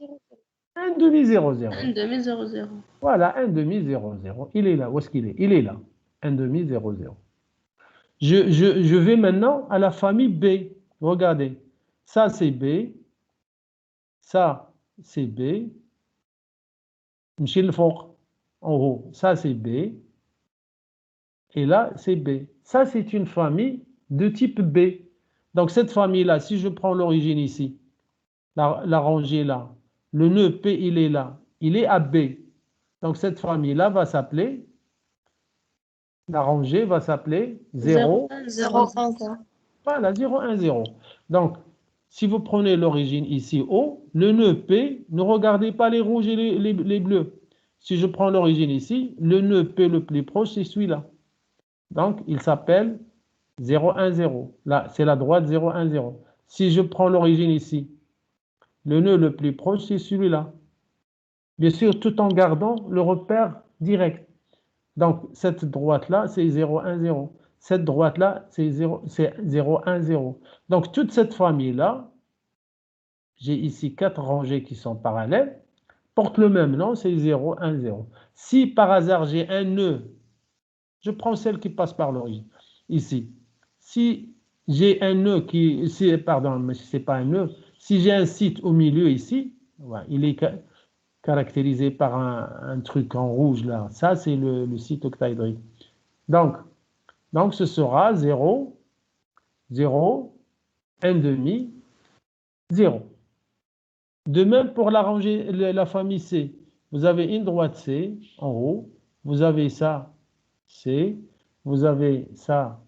1 demi 0, 0. 1 demi 0, 0. Voilà, 1 demi 0, 0. Il est là. Où est-ce qu'il est? Il est là. 1 demi 0, 0. Je vais maintenant à la famille B. Regardez. Ça, c'est B. Ça, c'est B. M'chil fort. En haut, ça, c'est B. Et là, c'est B. Ça, c'est une famille de type B. Donc, cette famille-là, si je prends l'origine ici, la rangée là, le nœud P, il est là, il est à B. Donc, cette famille-là va s'appeler, la rangée va s'appeler 0, 0, 1, 0. voilà, 0, 1, 0. Donc, si vous prenez l'origine ici, O, le nœud P, ne regardez pas les rouges et les bleus. Si je prends l'origine ici, le nœud P le plus proche, c'est celui-là. Donc, il s'appelle 0, 1, 0. Là, c'est la droite 0, 1, 0. Si je prends l'origine ici, le nœud le plus proche, c'est celui-là. Bien sûr, tout en gardant le repère direct. Donc, cette droite-là, c'est 0, 1, 0. Cette droite-là, c'est 0, 1, 0. Donc, toute cette famille-là, j'ai ici 4 rangées qui sont parallèles, portent le même nom, c'est 0, 1, 0. Si par hasard j'ai un nœud, je prends celle qui passe par l'origine, ici. Si j'ai un nœud qui, pardon, mais c'est pas un nœud, si j'ai un site au milieu ici, voilà, il est caractérisé par un truc en rouge là, ça c'est le site octaédrique. Donc ce sera 0, 0, 1 demi, 0. De même pour la rangée, la famille C, vous avez une droite C en haut, vous avez ça C, vous avez ça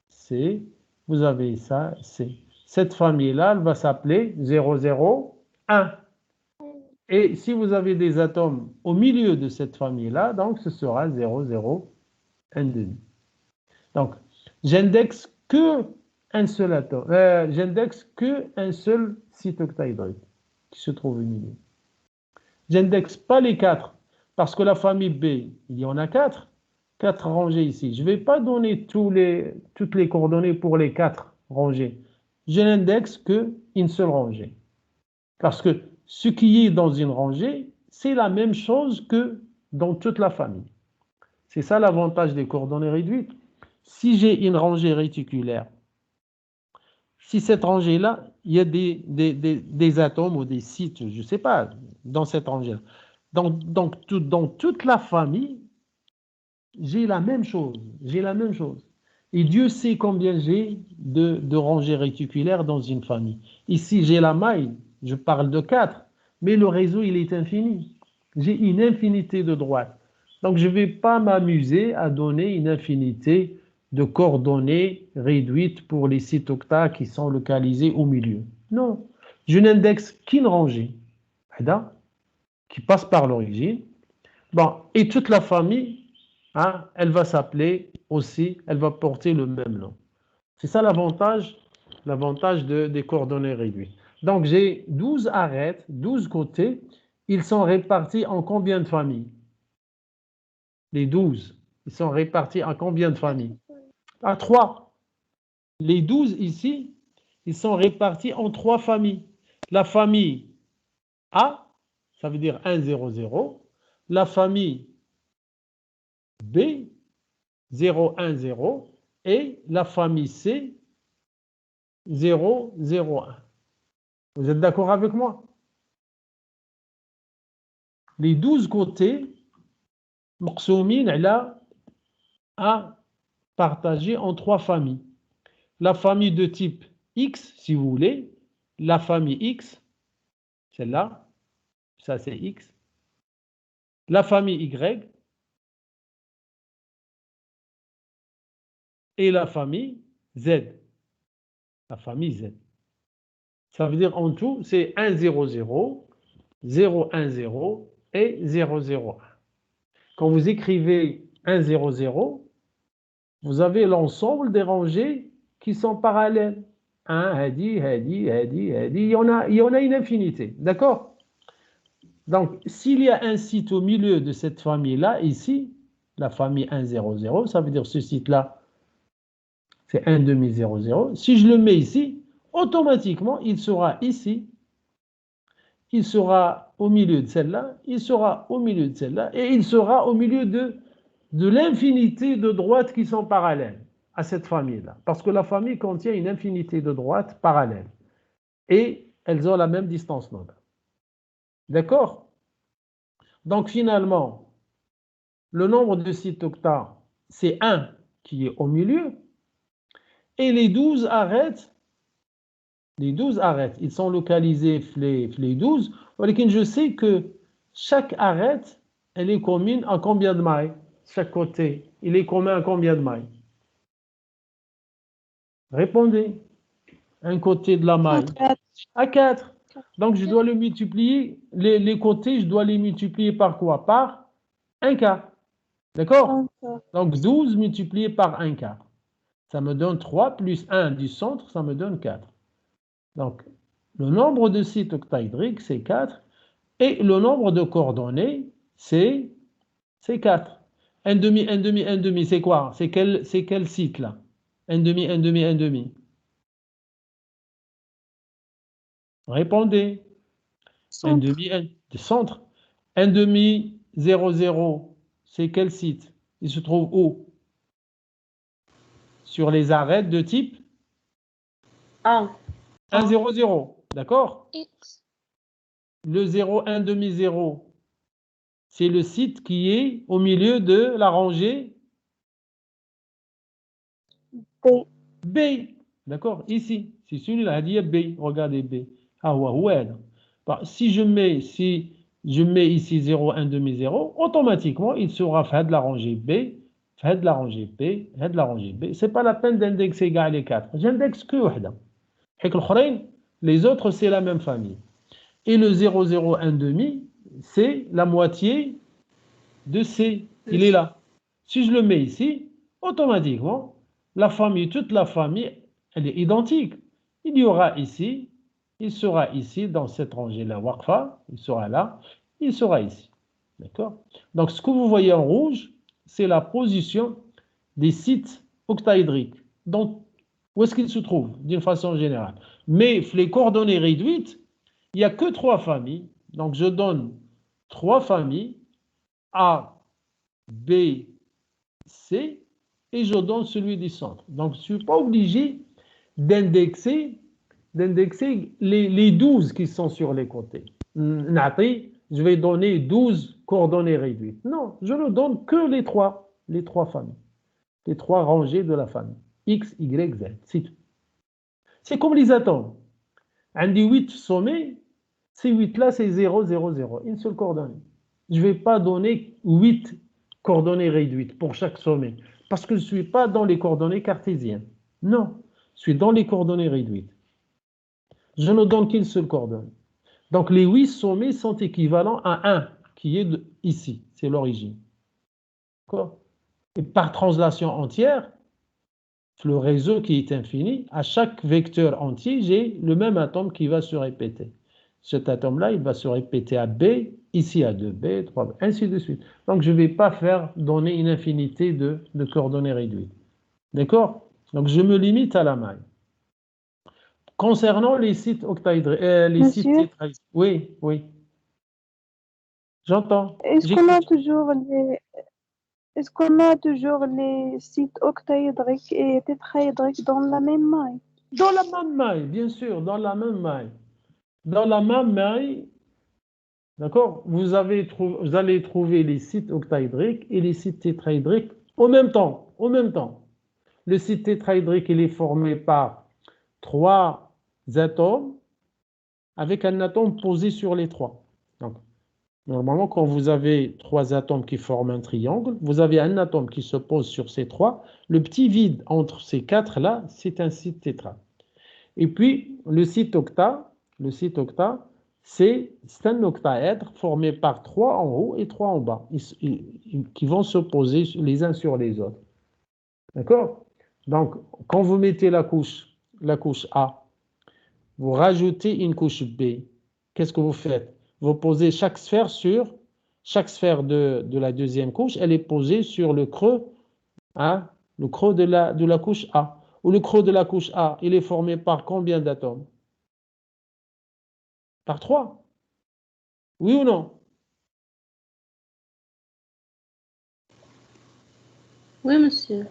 C, vous avez ça C. Cette famille-là, elle va s'appeler 0, 0, 1. Et si vous avez des atomes au milieu de cette famille-là, donc ce sera 0, 0, 1 demi. Donc, j'indexe que un seul atome, j'indexe que un seul site octaédrique qui se trouve au milieu. J'indexe pas les 4, parce que la famille B, il y en a 4 rangées ici. Je ne vais pas donner toutes les coordonnées pour les 4 rangées. Je n'indexe qu'une seule rangée. Parce que ce qui est dans une rangée, c'est la même chose que dans toute la famille. C'est ça l'avantage des coordonnées réduites. Si j'ai une rangée réticulaire, si cette rangée-là, il y a des atomes ou des sites, je ne sais pas, dans cette rangée-là. Dans toute la famille, j'ai la même chose. J'ai la même chose. Et Dieu sait combien j'ai de rangées réticulaires dans une famille. Ici, j'ai la maille, je parle de 4, mais le réseau, il est infini. J'ai une infinité de droites. Donc, je ne vais pas m'amuser à donner une infinité de coordonnées réduites pour les sites octets qui sont localisés au milieu. Non, je n'indexe qu'une rangée, qui passe par l'origine. Bon, et toute la famille, elle va s'appeler aussi, elle va porter le même nom. C'est ça l'avantage L'avantage des coordonnées réduites. Donc, j'ai 12 arêtes, 12 côtés. Ils sont répartis en combien de familles? Les 12. Ils sont répartis en combien de familles? À 3. Les 12 ici, ils sont répartis en 3 familles. La famille A, ça veut dire 1, 0, 0. La famille B, 0, 1, 0. Et la famille C, 0, 0, 1. Vous êtes d'accord avec moi? Les 12 côtés, مقسومين على à partager en 3 familles. La famille de type X, si vous voulez, la famille X, celle-là, ça c'est X, la famille Y et la famille Z. La famille Z. Ça veut dire en tout, c'est 1, 0, 0, 0, 1, 0 et 0, 0, 1. Quand vous écrivez 1, 0, 0, vous avez l'ensemble des rangées qui sont parallèles. 1, hadi, hadi, hadi, hadi. Il y en a une infinité. D'accord? Donc, s'il y a un site au milieu de cette famille-là, ici, la famille 1, 0, 0, ça veut dire ce site-là, c'est 1, demi, 0, 0. Si je le mets ici, automatiquement, il sera ici, il sera au milieu de celle-là, il sera au milieu de celle-là, et il sera au milieu de l'infinité de droites qui sont parallèles à cette famille-là. Parce que la famille contient une infinité de droites parallèles. Et elles ont la même distance nodale. D'accord? Donc finalement, le nombre de sites octets, c'est 1 qui est au milieu. Et les 12 arêtes, ils sont localisés les 12. Je sais que chaque arête, elle est commune à combien de mailles? Chaque côté, il est commun à combien de mailles? Répondez. Un côté de la maille. À 4. Donc, je dois le multiplier. Les côtés, je dois les multiplier par quoi? Par un quart. D'accord? Donc, 12 multiplié par un quart. Ça me donne 3 plus 1 du centre, ça me donne 4. Donc, le nombre de sites octaédriques, c'est 4. Et le nombre de coordonnées, c'est 4. 1 demi, 1 demi, 1 demi, c'est quoi? C'est quel site là? 1 demi, 1 demi, 1 demi. Répondez. 1 demi, 1 du centre. 1 demi, 0, 0, c'est quel site? Il se trouve où? Sur les arêtes de type 1. 1, 0, 0. D'accord? X. Le 0, 1 demi, 0, c'est le site qui est au milieu de la rangée B. B. D'accord? Ici. C'est celui-là. Il y a B. Regardez B. Ah ouais. Si je mets ici 0, 1 demi, 0, automatiquement, il sera fait de la rangée B, fait de la rangée B, fait de la rangée B. Ce n'est pas la peine d'indexer les 4. J'indexe que وحدة. Les autres, c'est la même famille. Et le 0, 0, 1 demi, c'est la moitié de C. Il est là. Si je le mets ici, automatiquement, toute la famille, elle est identique. Il y aura ici, il sera ici, dans cette rangée-là, waqfa, il sera là, il sera ici. D'accord? Donc, ce que vous voyez en rouge, c'est la position des sites octaédriques. Donc, où est-ce qu'ils se trouvent, d'une façon générale? Mais les coordonnées réduites, il n'y a que 3 familles. Donc, je donne 3 familles, A, B, C, et je donne celui du centre. Donc, je ne suis pas obligé d'indexer les 12 qui sont sur les côtés. Je vais donner 12 coordonnées réduites. Non, je ne donne que les trois familles, les 3 rangées de la famille. X, Y, Z, c'est tout. C'est comme les atomes. Un des 8 sommets, ces 8-là, c'est 0, 0, 0, une seule coordonnée. Je ne vais pas donner 8 coordonnées réduites pour chaque sommet, parce que je ne suis pas dans les coordonnées cartésiennes. Non, je suis dans les coordonnées réduites. Je ne donne qu'une seule coordonnée. Donc, les 8 sommets sont équivalents à 1, qui est ici, c'est l'origine. D'accord? Et par translation entière, le réseau qui est infini, à chaque vecteur entier, j'ai le même atome qui va se répéter. Cet atome-là, il va se répéter à B, ici à 2B, 3B, ainsi de suite. Donc, je ne vais pas donner une infinité de coordonnées réduites. D'accord? Donc, je me limite à la maille. Concernant les sites octaédriques, les sites Monsieur, tétraédriques. Oui, oui. J'entends. est-ce qu'on a toujours les sites octaédriques et tétraédriques dans la même maille? Dans la même maille, bien sûr, dans la même maille. Dans la même maille, d'accord, vous allez trouver les sites octaédriques et les sites tétraédriques au même temps. Au même temps. Le site tétraédrique, il est formé par 3 atomes avec un atome posé sur les 3. Donc, normalement, quand vous avez 3 atomes qui forment un triangle, vous avez un atome qui se pose sur ces 3. Le petit vide entre ces 4-là, c'est un site tétra. Et puis, le site octa, c'est un octaèdre formé par 3 en haut et 3 en bas, qui vont se poser les uns sur les autres. D'accord? Donc, quand vous mettez la couche A, vous rajoutez une couche B. Qu'est-ce que vous faites? Vous posez chaque sphère de la deuxième couche, elle est posée sur le creux, hein, le creux de la couche A. Ou le creux de la couche A, il est formé par combien d'atomes? Par 3. Oui ou non? Oui, monsieur.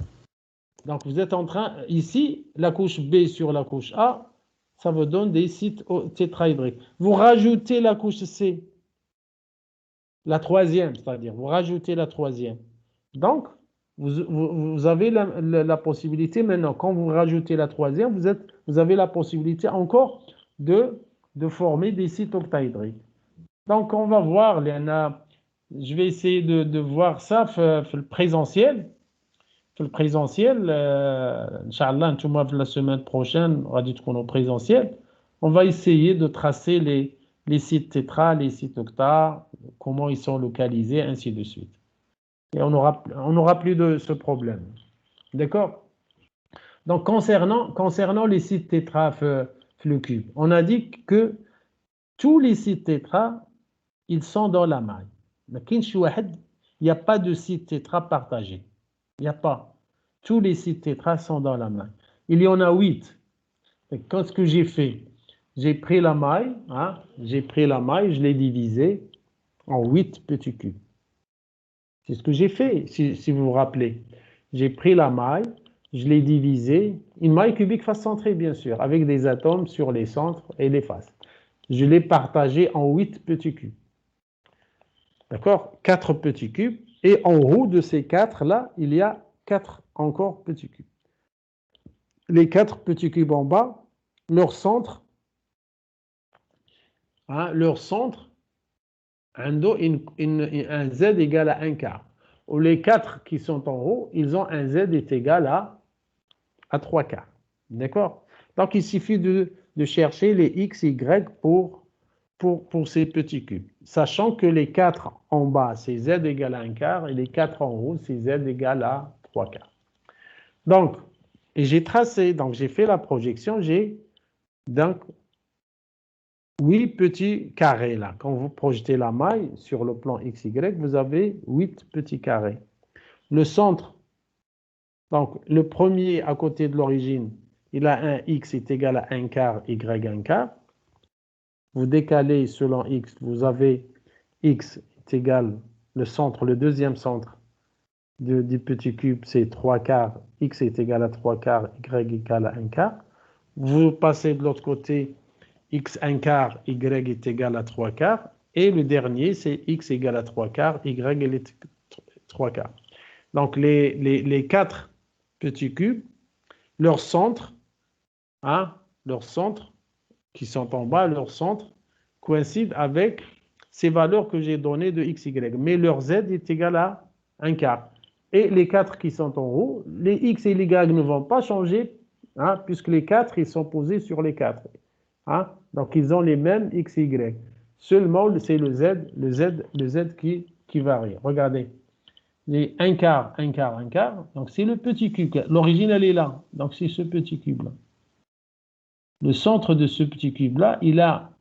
Donc, vous êtes en train, ici, la couche B sur la couche A, ça vous donne des sites tétraédriques. Vous rajoutez la couche C, la troisième, c'est-à-dire, vous rajoutez la troisième. Donc, vous avez la possibilité maintenant, quand vous rajoutez la troisième, vous avez la possibilité encore de former des sites octaédriques. Donc, on va voir, je vais essayer de voir ça le présentiel. Le présentiel, Inch'Allah, la semaine prochaine, on va dire qu'on est au présentiel. On va essayer de tracer les sites tétra, les sites octa, comment ils sont localisés, ainsi de suite. Et on n'aura plus de ce problème. D'accord? Donc, concernant les sites tétra, le cube, on a dit que tous les sites tétra, ils sont dans la maille. Il n'y a pas de site tétra partagé. Il n'y a pas. Tous les sites tétra sont dans la maille. Il y en a 8. Qu'est-ce que j'ai fait? J'ai pris la maille, je l'ai divisée en 8 petits cubes. C'est ce que j'ai fait, si vous vous rappelez. J'ai pris la maille, je l'ai divisée, une maille cubique face centrée, bien sûr, avec des atomes sur les centres et les faces. Je l'ai partagée en 8 petits cubes. D'accord? 4 petits cubes. Et en haut de ces 4-là, il y a 4 encore petits cubes. Les 4 petits cubes en bas, leur centre, un Z égale à 1 quart. Ou les 4 qui sont en haut, ils ont un Z est égal à 3 quarts. D'accord? Donc, il suffit de chercher les X, Y pour ces petits cubes. Sachant que les 4 en bas, c'est Z égale à 1 quart, et les 4 en haut, c'est Z égale à 3 quarts. Donc, et j'ai tracé, donc j'ai fait la projection, j'ai donc 8 petits carrés là. Quand vous projetez la maille sur le plan XY, vous avez 8 petits carrés. Le centre, donc le premier à côté de l'origine, il a un X est égal à 1 quart, Y 1 quart. Vous décalez selon X, vous avez X est égal, le centre, le deuxième centre du petit cube, c'est 3 quarts, X est égal à 3 quarts, Y égal à 1 quart. Vous passez de l'autre côté, X 1 quart, Y est égal à 3 quarts. Et le dernier, c'est X égale à 3 quarts, Y est 3 quarts. Donc, les 4 petits cubes, leur centre, qui sont en bas, leur centre, coïncide avec ces valeurs que j'ai données de X, Y. Mais leur Z est égal à 1 quart. Et les 4 qui sont en haut, les X et les Y ne vont pas changer, puisque les 4, ils sont posés sur les 4. Donc, ils ont les mêmes X, Y. Seulement, c'est le Z qui varie. Regardez. J'ai un quart, un quart, un quart. Donc, c'est le petit cube. L'origine, elle est là. Donc, c'est ce petit cube-là. Le centre de ce petit cube-là, il a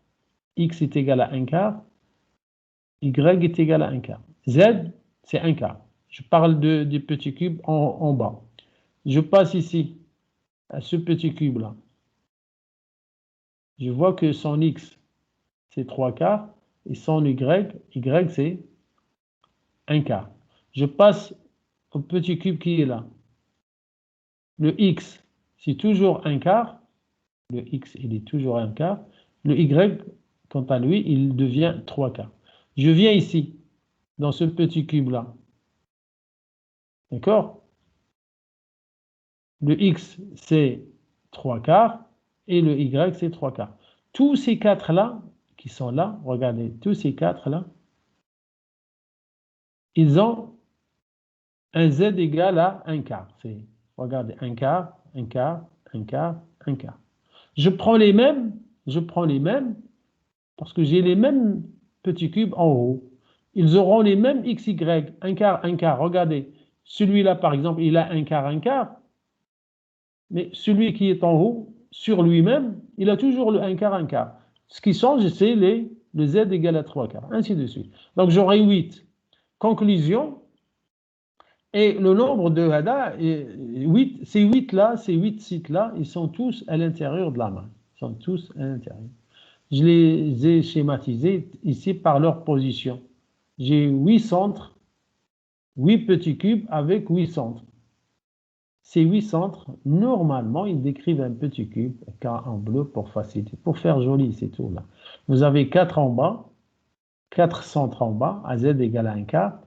x est égal à un quart, y est égal à un quart. Z, c'est un quart. Je parle du petit cube en bas. Je passe ici, à ce petit cube-là. Je vois que son x, c'est 3 quarts, et son y, c'est un quart. Je passe au petit cube qui est là. Le x, c'est toujours un quart. Le x, il est toujours un quart. Le y, quant à lui, il devient 3 quarts. Je viens ici, dans ce petit cube-là. D'accord? Le x, c'est 3 quarts, et le y, c'est 3 quarts. Tous ces quatre-là, qui sont là, regardez, tous ces quatre-là, ils ont un z égal à un quart. Regardez, un quart, un quart, un quart, un quart. Je prends les mêmes, parce que j'ai les mêmes petits cubes en haut. Ils auront les mêmes xy, un quart, un quart. Regardez, celui-là, par exemple, il a un quart, mais celui qui est en haut, sur lui-même, il a toujours le un quart. Ce qui change, c'est le z égale à 3 quarts, ainsi de suite. Donc, j'aurai 8. Conclusion, et le nombre de Hada, ces 8 là, ces 8 sites là, ils sont tous à l'intérieur de la main. Ils sont tous à l'intérieur. Je les ai schématisés ici par leur position. J'ai 8 centres, 8 petits cubes avec 8 centres. Ces 8 centres, normalement, ils décrivent un petit cube en bleu pour faciliter, pour faire joli, c'est tout là. Vous avez 4 en bas, 4 centres en bas, à z égale à 1 quart,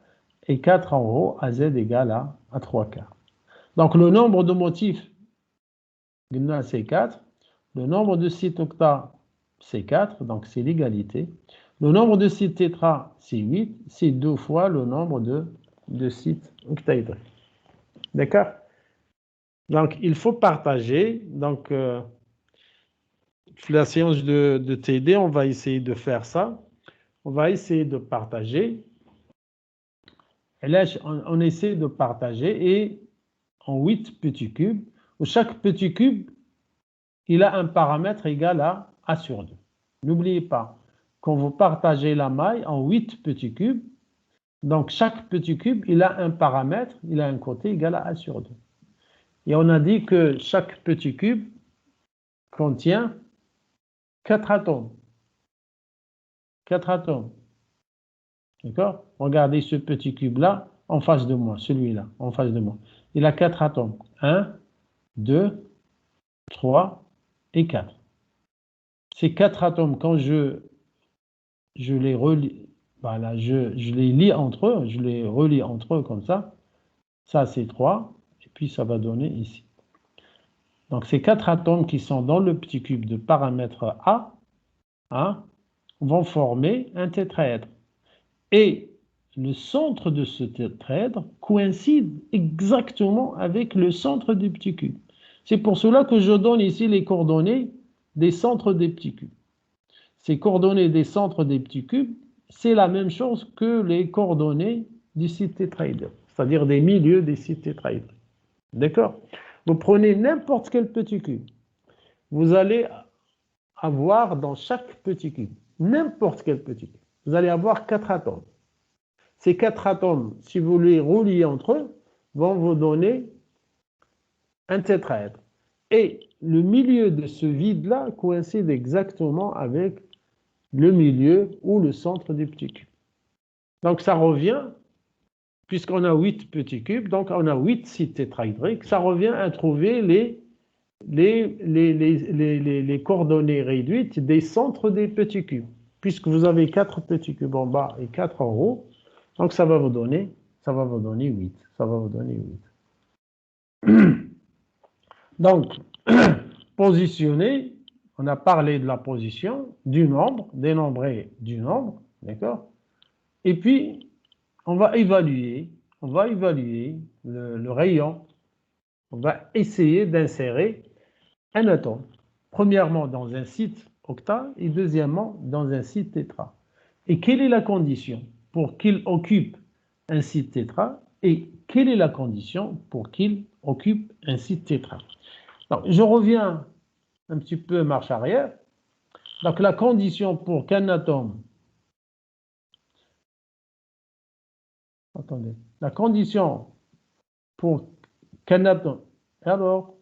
et 4 en haut, à z égale à 3 quarts. Donc, le nombre de motifs, c'est 4. Le nombre de sites octas, c'est 4, donc c'est l'égalité. Le nombre de sites tétras, c'est 8. C'est 2 fois le nombre de sites octaédriques. D'accord? Donc, il faut partager. Donc, la séance de TD, on va essayer de faire ça. On va essayer de partager. Et là, on essaie de partager et en 8 petits cubes, où chaque petit cube, il a un paramètre égal à A sur 2. N'oubliez pas, quand vous partagez la maille en 8 petits cubes, donc chaque petit cube, il a un paramètre, il a un côté égal à A sur 2. Et on a dit que chaque petit cube contient 4 atomes. 4 atomes. D'accord? Regardez ce petit cube-là en face de moi, celui-là, en face de moi. Il a 4 atomes. 1, 2, 3 et 4. Ces 4 atomes, quand je les relis, voilà, je les lis entre eux, je les relis entre eux comme ça. Ça, c'est 3, et puis ça va donner ici. Donc, ces 4 atomes qui sont dans le petit cube de paramètre A, vont former un tétraèdre. Et le centre de ce tétraèdre coïncide exactement avec le centre du petit cube. C'est pour cela que je donne ici les coordonnées des centres des petits cubes. Ces coordonnées des centres des petits cubes, c'est la même chose que les coordonnées du site tétraèdre, c'est-à-dire des milieux des sites tétraèdres. D'accord? Vous prenez n'importe quel petit cube. Vous allez avoir dans chaque petit cube, n'importe quel petit cube, vous allez avoir 4 atomes. Ces 4 atomes, si vous les reliez entre eux, vont vous donner un tétraèdre. Et le milieu de ce vide-là coïncide exactement avec le milieu ou le centre du petit cube. Donc ça revient, puisqu'on a 8 petits cubes, donc on a 8 sites tétraédriques, ça revient à trouver les coordonnées réduites des centres des petits cubes. Puisque vous avez 4 petits cubes en bas et 4 en haut, donc ça va vous donner 8. Ça va vous donner 8. Donc, positionner, on a parlé de la position, du nombre, dénombrer du nombre, d'accord? Et puis, on va évaluer le rayon. On va essayer d'insérer un atome. Premièrement, dans un site octa et deuxièmement, dans un site tétra. Et quelle est la condition pour qu'il occupe un site tétra? Et quelle est la condition pour qu'il occupe un site tétra? Donc, je reviens un petit peu marche arrière. Donc, la condition pour qu'un atome... Attendez. La condition pour qu'un atome... Alors,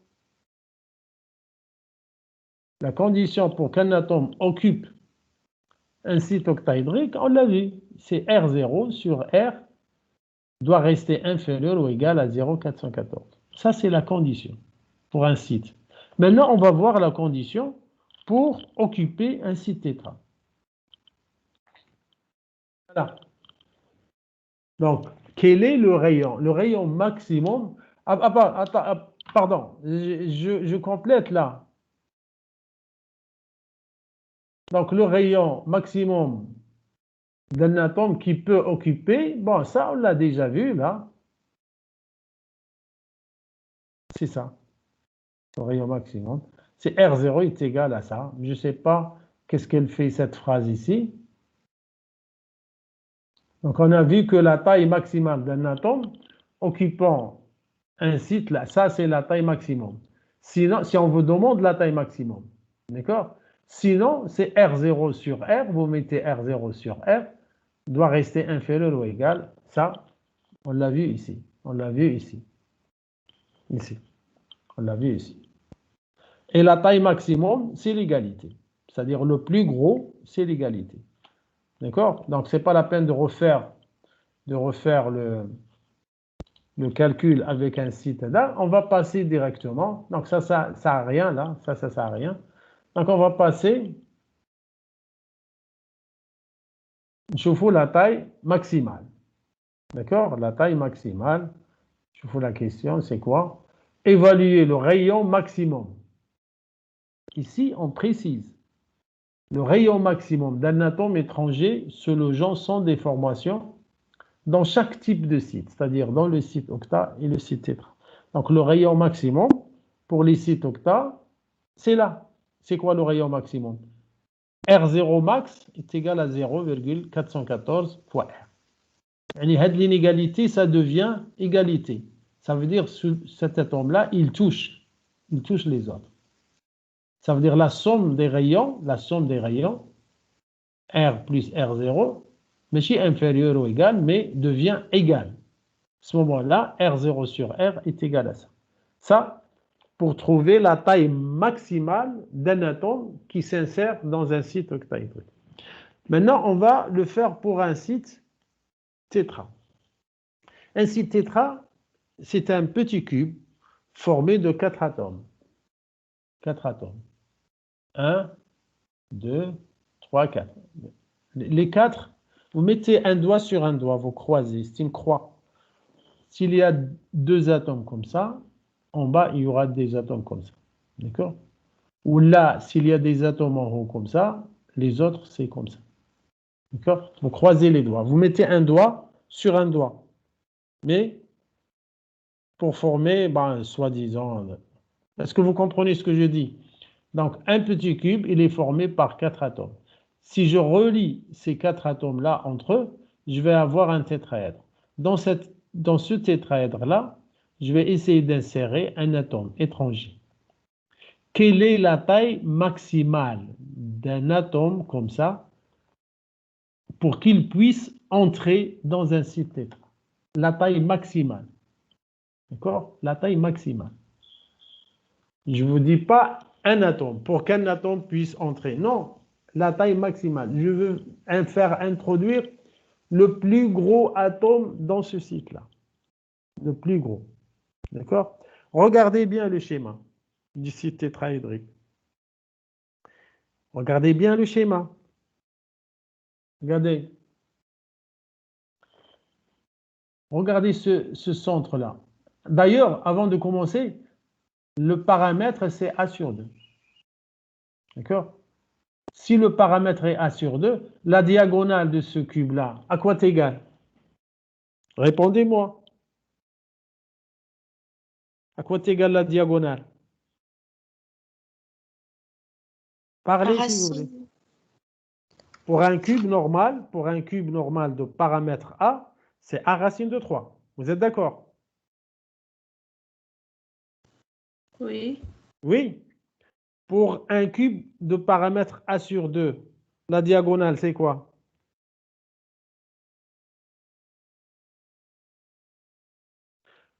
la condition pour qu'un atome occupe un site octaédrique, on l'a vu, c'est R0 sur R doit rester inférieur ou égal à 0,414. Ça, c'est la condition pour un site. Maintenant, on va voir la condition pour occuper un site tétra. Voilà. Donc, quel est le rayon? Le rayon maximum... pardon, je complète là. Donc, le rayon maximum d'un atome qui peut occuper, bon, ça, on l'a déjà vu là. C'est ça, le rayon maximum. C'est R0 est égal à ça. Je ne sais pas qu'est-ce qu'elle fait cette phrase ici. Donc, on a vu que la taille maximale d'un atome occupant un site, là, ça, c'est la taille maximum. Sinon, si on vous demande la taille maximum, d'accord? Sinon, c'est R0 sur R, vous mettez R0 sur R, doit rester inférieur ou égal. Ça, on l'a vu ici. On l'a vu ici. Ici. On l'a vu ici. Et la taille maximum, c'est l'égalité. C'est-à-dire le plus gros, c'est l'égalité. D'accord? Donc, ce n'est pas la peine de refaire le calcul avec un site là. On va passer directement. Donc, ça sert à rien là. Ça sert à rien. Donc, on va passer. Je vous la taille maximale. D'accord? La taille maximale. Je vous la question, c'est quoi? Évaluer le rayon maximum. Ici, on précise. Le rayon maximum d'un atome étranger se logeant sans déformation dans chaque type de site, c'est-à-dire dans le site octa et le site tétra. Donc, le rayon maximum pour les sites octa, c'est là. C'est quoi le rayon maximum? R0 max est égal à 0,414 fois R. L'inégalité, ça devient égalité. Ça veut dire que cet atome-là, il touche les autres. Ça veut dire la somme des rayons, R plus R0, mais si inférieur ou égal, mais devient égal. À ce moment-là, R0 sur R est égal à ça. Ça, pour trouver la taille maximale d'un atome qui s'insère dans un site octaédrique. Maintenant, on va le faire pour un site tétra. Un site tétra, c'est un petit cube formé de 4 atomes. 4 atomes. 1, 2, 3, 4. Les 4, vous mettez un doigt sur un doigt, vous croisez, c'est une croix. S'il y a 2 atomes comme ça, en bas, il y aura des atomes comme ça. D'accord? Ou là, s'il y a des atomes en haut comme ça, les autres, c'est comme ça. D'accord? Vous croisez les doigts. Vous mettez un doigt sur un doigt. Mais pour former, soi-disant... Est-ce que vous comprenez ce que je dis? Donc, un petit cube, il est formé par 4 atomes. Si je relie ces 4 atomes-là entre eux, je vais avoir un tétraèdre. Dans ce tétraèdre-là, je vais essayer d'insérer un atome étranger. Quelle est la taille maximale d'un atome comme ça pour qu'il puisse entrer dans un site tétra? La taille maximale. D'accord? La taille maximale. Je ne vous dis pas un atome, pour qu'un atome puisse entrer. Non, la taille maximale. Je veux faire introduire le plus gros atome dans ce site-là. Le plus gros. D'accord? Regardez bien le schéma du site tétraédrique. Regardez bien le schéma. Regardez. Regardez ce centre-là. D'ailleurs, avant de commencer, le paramètre, c'est A sur 2. D'accord? Si le paramètre est A sur 2, la diagonale de ce cube-là, à quoi est égale? Répondez-moi. À quoi est égale la diagonale? Parlez si vous voulez. Pour un cube normal de paramètre A, c'est A racine de 3. Vous êtes d'accord? Oui. Oui. Pour un cube de paramètre A sur 2, la diagonale, c'est quoi?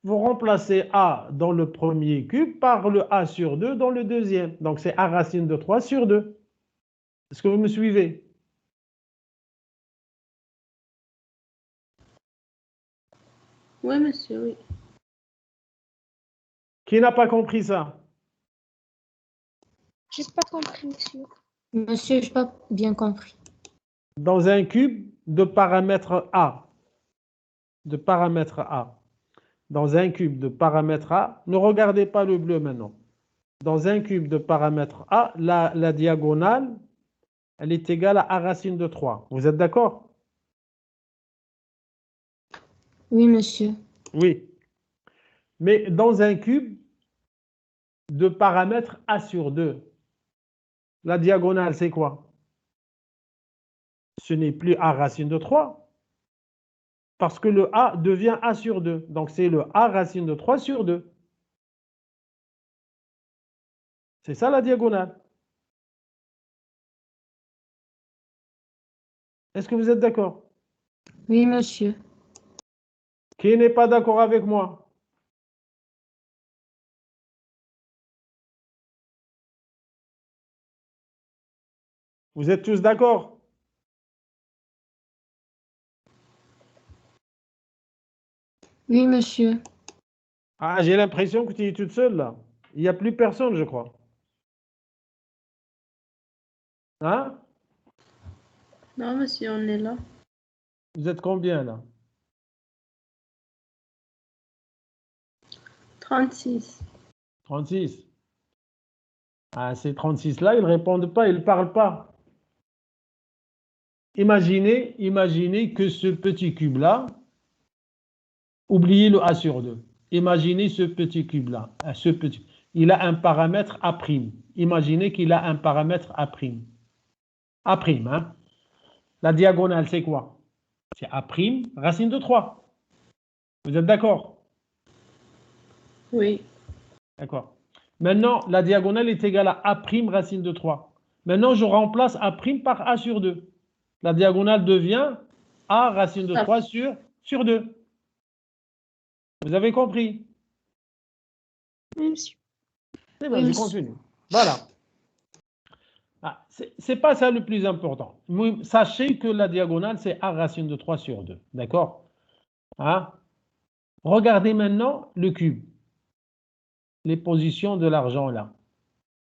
Vous remplacez A dans le premier cube par le A sur 2 dans le deuxième. Donc, c'est A racine de 3 sur 2. Est-ce que vous me suivez? Oui, monsieur, oui. Qui n'a pas compris ça? J'ai pas compris, monsieur. Monsieur, je n'ai pas bien compris. Dans un cube de paramètre A, dans un cube de paramètre A, ne regardez pas le bleu maintenant. Dans un cube de paramètre A, la diagonale, elle est égale à A racine de 3. Vous êtes d'accord? Oui, monsieur. Oui. Mais dans un cube de paramètre A sur 2, la diagonale, c'est quoi? Ce n'est plus A racine de 3, parce que le A devient A sur 2. Donc, c'est le A racine de 3 sur 2. C'est ça la diagonale. Est-ce que vous êtes d'accord? Oui, monsieur. Qui n'est pas d'accord avec moi? Vous êtes tous d'accord? Oui, monsieur. Ah, j'ai l'impression que tu es toute seule là. Il n'y a plus personne, je crois. Hein? Non, monsieur, on est là. Vous êtes combien là? 36. 36. Ah, ces 36 là, ils ne répondent pas, ils ne parlent pas. Imaginez que ce petit cube là, oubliez le A sur 2. Imaginez ce petit cube là, il a un paramètre A'. Imaginez qu'il a un paramètre A'. A', hein? La diagonale, c'est quoi? C'est A', racine de 3. Vous êtes d'accord? Oui. D'accord. Maintenant, la diagonale est égale à A', racine de 3. Maintenant, je remplace A' par A sur 2. La diagonale devient A racine de 3 sur 2. Vous avez compris? Oui, monsieur. C'est bon, Oui, je monsieur. continue. Voilà. Ah, c'est pas ça le plus important. Sachez que la diagonale, c'est A racine de 3 sur 2. D'accord? Hein? Regardez maintenant le cube. Les positions de l'argent là.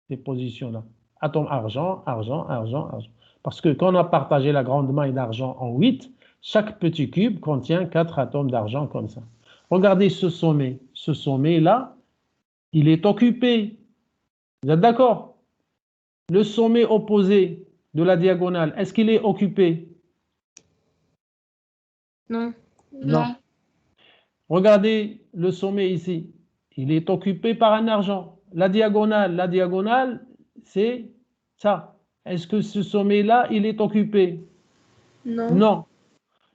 Les positions là. Atome argent, argent, argent, argent. Parce que quand on a partagé la grande maille d'argent en 8, chaque petit cube contient 4 atomes d'argent comme ça. Regardez ce sommet. Ce sommet-là, il est occupé. Vous êtes d'accord? Le sommet opposé de la diagonale, est-ce qu'il est occupé? Non. Non. Regardez le sommet ici. Il est occupé par un argent. La diagonale, c'est ça. Est-ce que ce sommet-là, il est occupé? Non. Non.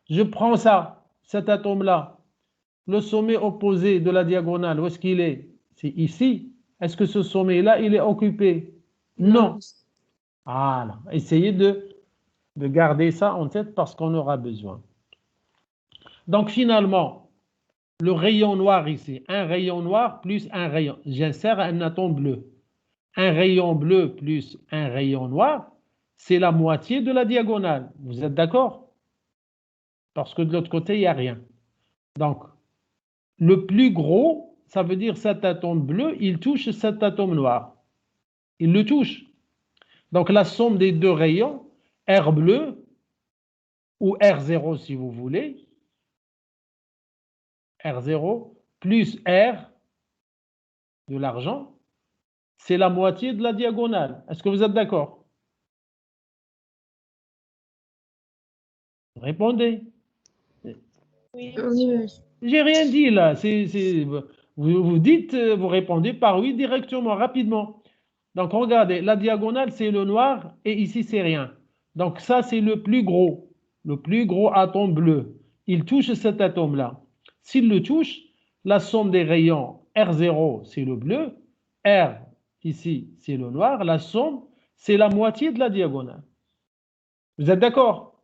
Je prends ça, cet atome-là. Le sommet opposé de la diagonale, où est-ce qu'il est? C'est ici. Est-ce que ce sommet-là, il est occupé? Non. Voilà. Essayez de garder ça en tête parce qu'on aura besoin. Donc finalement, le rayon noir ici, un rayon noir plus un rayon. J'insère un atome bleu. Un rayon bleu plus un rayon noir, c'est la moitié de la diagonale. Vous êtes d'accord? Parce que de l'autre côté, il n'y a rien. Donc, le plus gros, ça veut dire cet atome bleu, il touche cet atome noir. Il le touche. Donc, la somme des deux rayons, R bleu, ou R0 si vous voulez, R0 plus R de l'argent, c'est la moitié de la diagonale. Est-ce que vous êtes d'accord? Répondez. Oui. J'ai rien dit là. Vous dites, vous répondez par oui directement, rapidement. Donc regardez, la diagonale c'est le noir et ici c'est rien. Donc ça c'est le plus gros atome bleu. Il touche cet atome-là. S'il le touche, la somme des rayons R0, c'est le bleu, R, ici, c'est le noir, la somme, c'est la moitié de la diagonale. Vous êtes d'accord?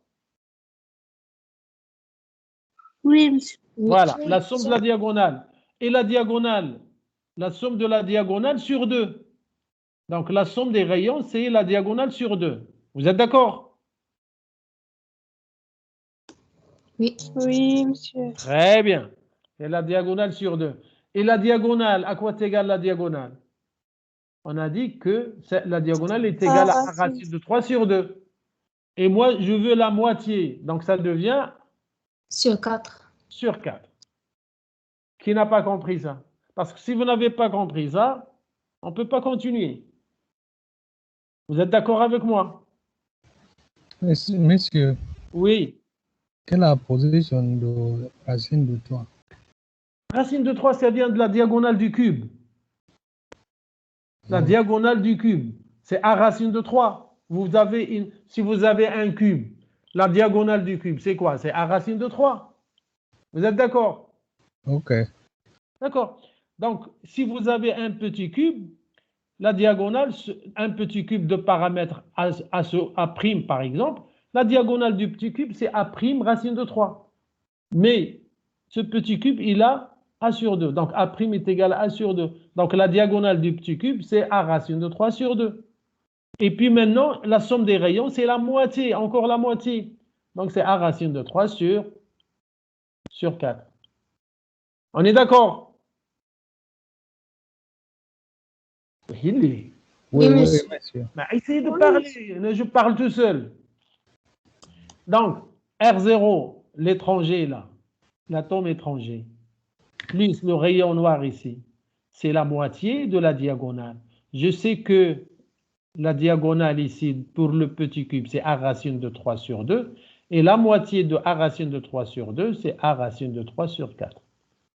Oui, monsieur. Voilà, la somme de la diagonale. Et la diagonale, la somme de la diagonale sur 2. Donc, la somme des rayons, c'est la diagonale sur 2. Vous êtes d'accord? Oui. Oui, monsieur. Très bien. C'est la diagonale sur 2. Et la diagonale, à quoi est égale la diagonale? On a dit que la diagonale est égale à racine de 3 sur 2. Et moi, je veux la moitié. Donc, ça devient Sur 4. sur 4. Qui n'a pas compris ça? Parce que si vous n'avez pas compris ça, on ne peut pas continuer. Vous êtes d'accord avec moi? Monsieur, Oui. quelle est la position de racine de 3? Racine de 3, ça vient de la diagonale du cube. La diagonale du cube, c'est A racine de 3. Si vous avez un cube, la diagonale du cube, c'est quoi? C'est A racine de 3. Vous êtes d'accord? Ok. D'accord. Donc, si vous avez un petit cube, la diagonale, un petit cube de paramètre A', par exemple, la diagonale du petit cube, c'est A' racine de 3. Mais ce petit cube, il a A sur 2. Donc, A' est égal à A sur 2. Donc, la diagonale du petit cube, c'est A racine de 3 sur 2. Et puis maintenant, la somme des rayons, c'est la moitié, encore la moitié. Donc, c'est A racine de 3 sur 4. On est d'accord? Il est. Oui, Oui, oui, monsieur. monsieur. Mais essayez de parler, je parle tout seul. Donc, R0, l'étranger là, l'atome étranger, plus le rayon noir ici, c'est la moitié de la diagonale. Je sais que la diagonale ici, pour le petit cube, c'est A racine de 3 sur 2, et la moitié de A racine de 3 sur 2, c'est A racine de 3 sur 4.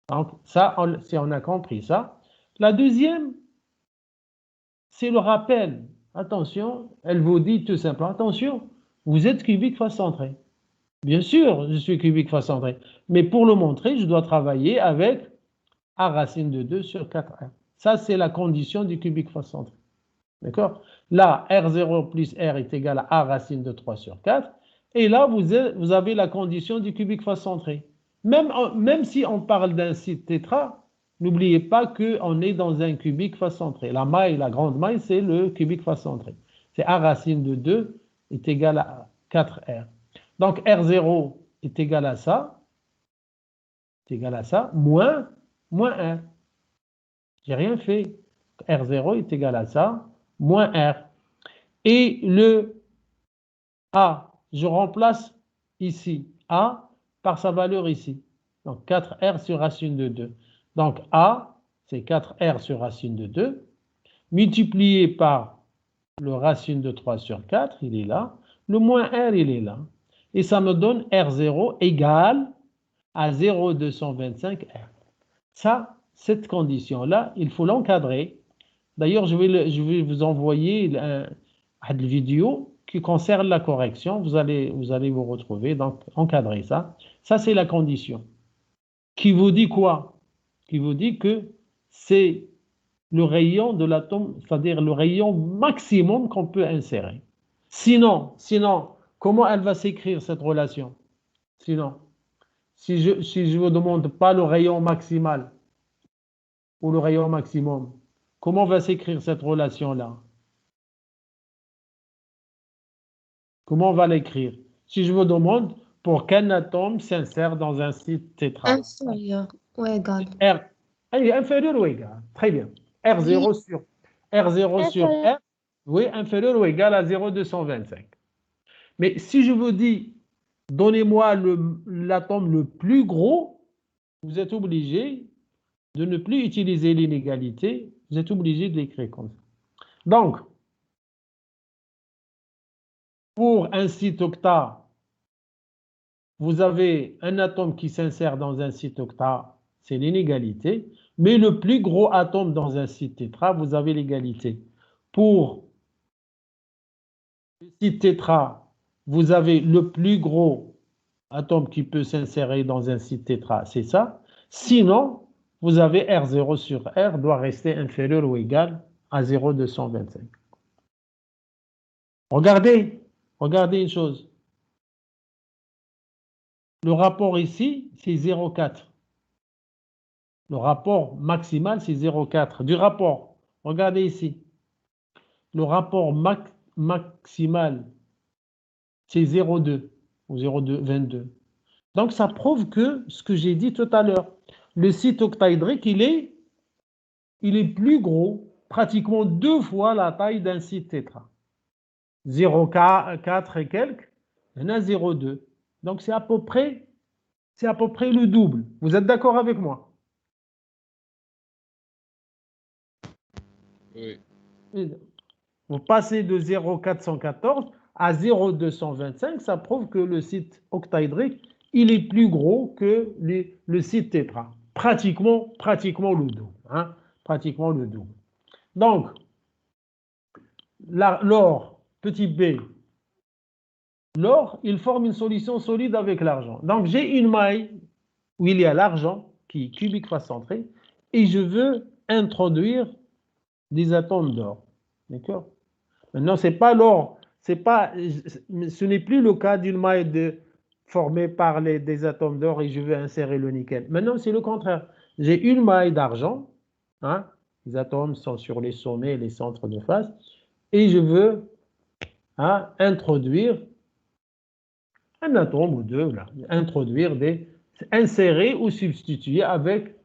Donc, ça, si on a compris ça. La deuxième, c'est le rappel. Attention, elle vous dit tout simplement, attention, vous êtes cubique face centrée. Bien sûr, je suis cubique face centrée. Mais pour le montrer, je dois travailler avec A racine de 2 sur 4R. Ça, c'est la condition du cubique face centrée. D'accord? Là, R0 plus R est égal à A racine de 3 sur 4. Et là, vous avez la condition du cubique face centré. Même si on parle d'un site tétra, n'oubliez pas qu'on est dans un cubique face centré. La maille, la grande maille, c'est le cubique face centré. C'est A racine de 2 est égal à 4R. Donc, R0 est égal à ça, moins 1. J'ai rien fait. R0 est égal à ça, moins R. Et le A, je remplace ici A par sa valeur ici. Donc 4R sur racine de 2. Donc A, c'est 4R sur racine de 2, multiplié par le racine de 3 sur 4, il est là. Le moins R, il est là. Et ça me donne R0 égale à 0,225R. Ça, cette condition-là, il faut l'encadrer. D'ailleurs, je vais vous envoyer une vidéo qui concerne la correction. Vous allez vous retrouver. Donc, encadrer ça. Ça, c'est la condition. Qui vous dit quoi? Qui vous dit que c'est le rayon de l'atome, c'est-à-dire le rayon maximum qu'on peut insérer. Sinon, comment elle va s'écrire cette relation? Sinon, si je vous demande pas le rayon maximal ou le rayon maximum, comment va s'écrire cette relation-là? Comment on va l'écrire? Si je vous demande pour qu'un atome s'insère dans un site tétra. Inférieur ou égal. R, inférieur ou égal? Très bien. R0 sur R. Oui, inférieur ou égal à 0,225. Mais si je vous dis, donnez-moi l'atome le plus gros, vous êtes obligé de ne plus utiliser l'inégalité, vous êtes obligé de l'écrire comme ça. Donc, pour un site octa, vous avez un atome qui s'insère dans un site octa, c'est l'inégalité, mais le plus gros atome dans un site tétra, vous avez l'égalité. Pour le site tétra, vous avez le plus gros atome qui peut s'insérer dans un site tétra, c'est ça. Sinon, vous avez R0 sur R doit rester inférieur ou égal à 0,225. Regardez une chose. Le rapport ici, c'est 0,4. Le rapport maximal, c'est 0,4. Du rapport, regardez ici. Le rapport maximal, c'est 0,2 ou 0,22. Donc, ça prouve que ce que j'ai dit tout à l'heure, le site octaédrique, il est plus gros, pratiquement 2 fois la taille d'un site tétra. 0,4 et quelques, il y en a 0,2. Donc, c'est à peu près le double. Vous êtes d'accord avec moi? Oui. Vous passez de 0,414 à 0,225, ça prouve que le site octaédrique, il est plus gros que le site tétra. Pratiquement le double. Hein? Pratiquement le double. Donc, l'or, petit b, l'or, il forme une solution solide avec l'argent. Donc, j'ai une maille où il y a l'argent qui est cubique face centrée et je veux introduire des atomes d'or. D'accord? Maintenant, c'est pas l'or, ce n'est plus le cas d'une maille formée par des atomes d'or et je veux insérer le nickel. Maintenant, c'est le contraire. J'ai une maille d'argent, hein, les atomes sont sur les sommets et les centres de phase, et je veux introduire un atome ou deux, là, insérer ou substituer avec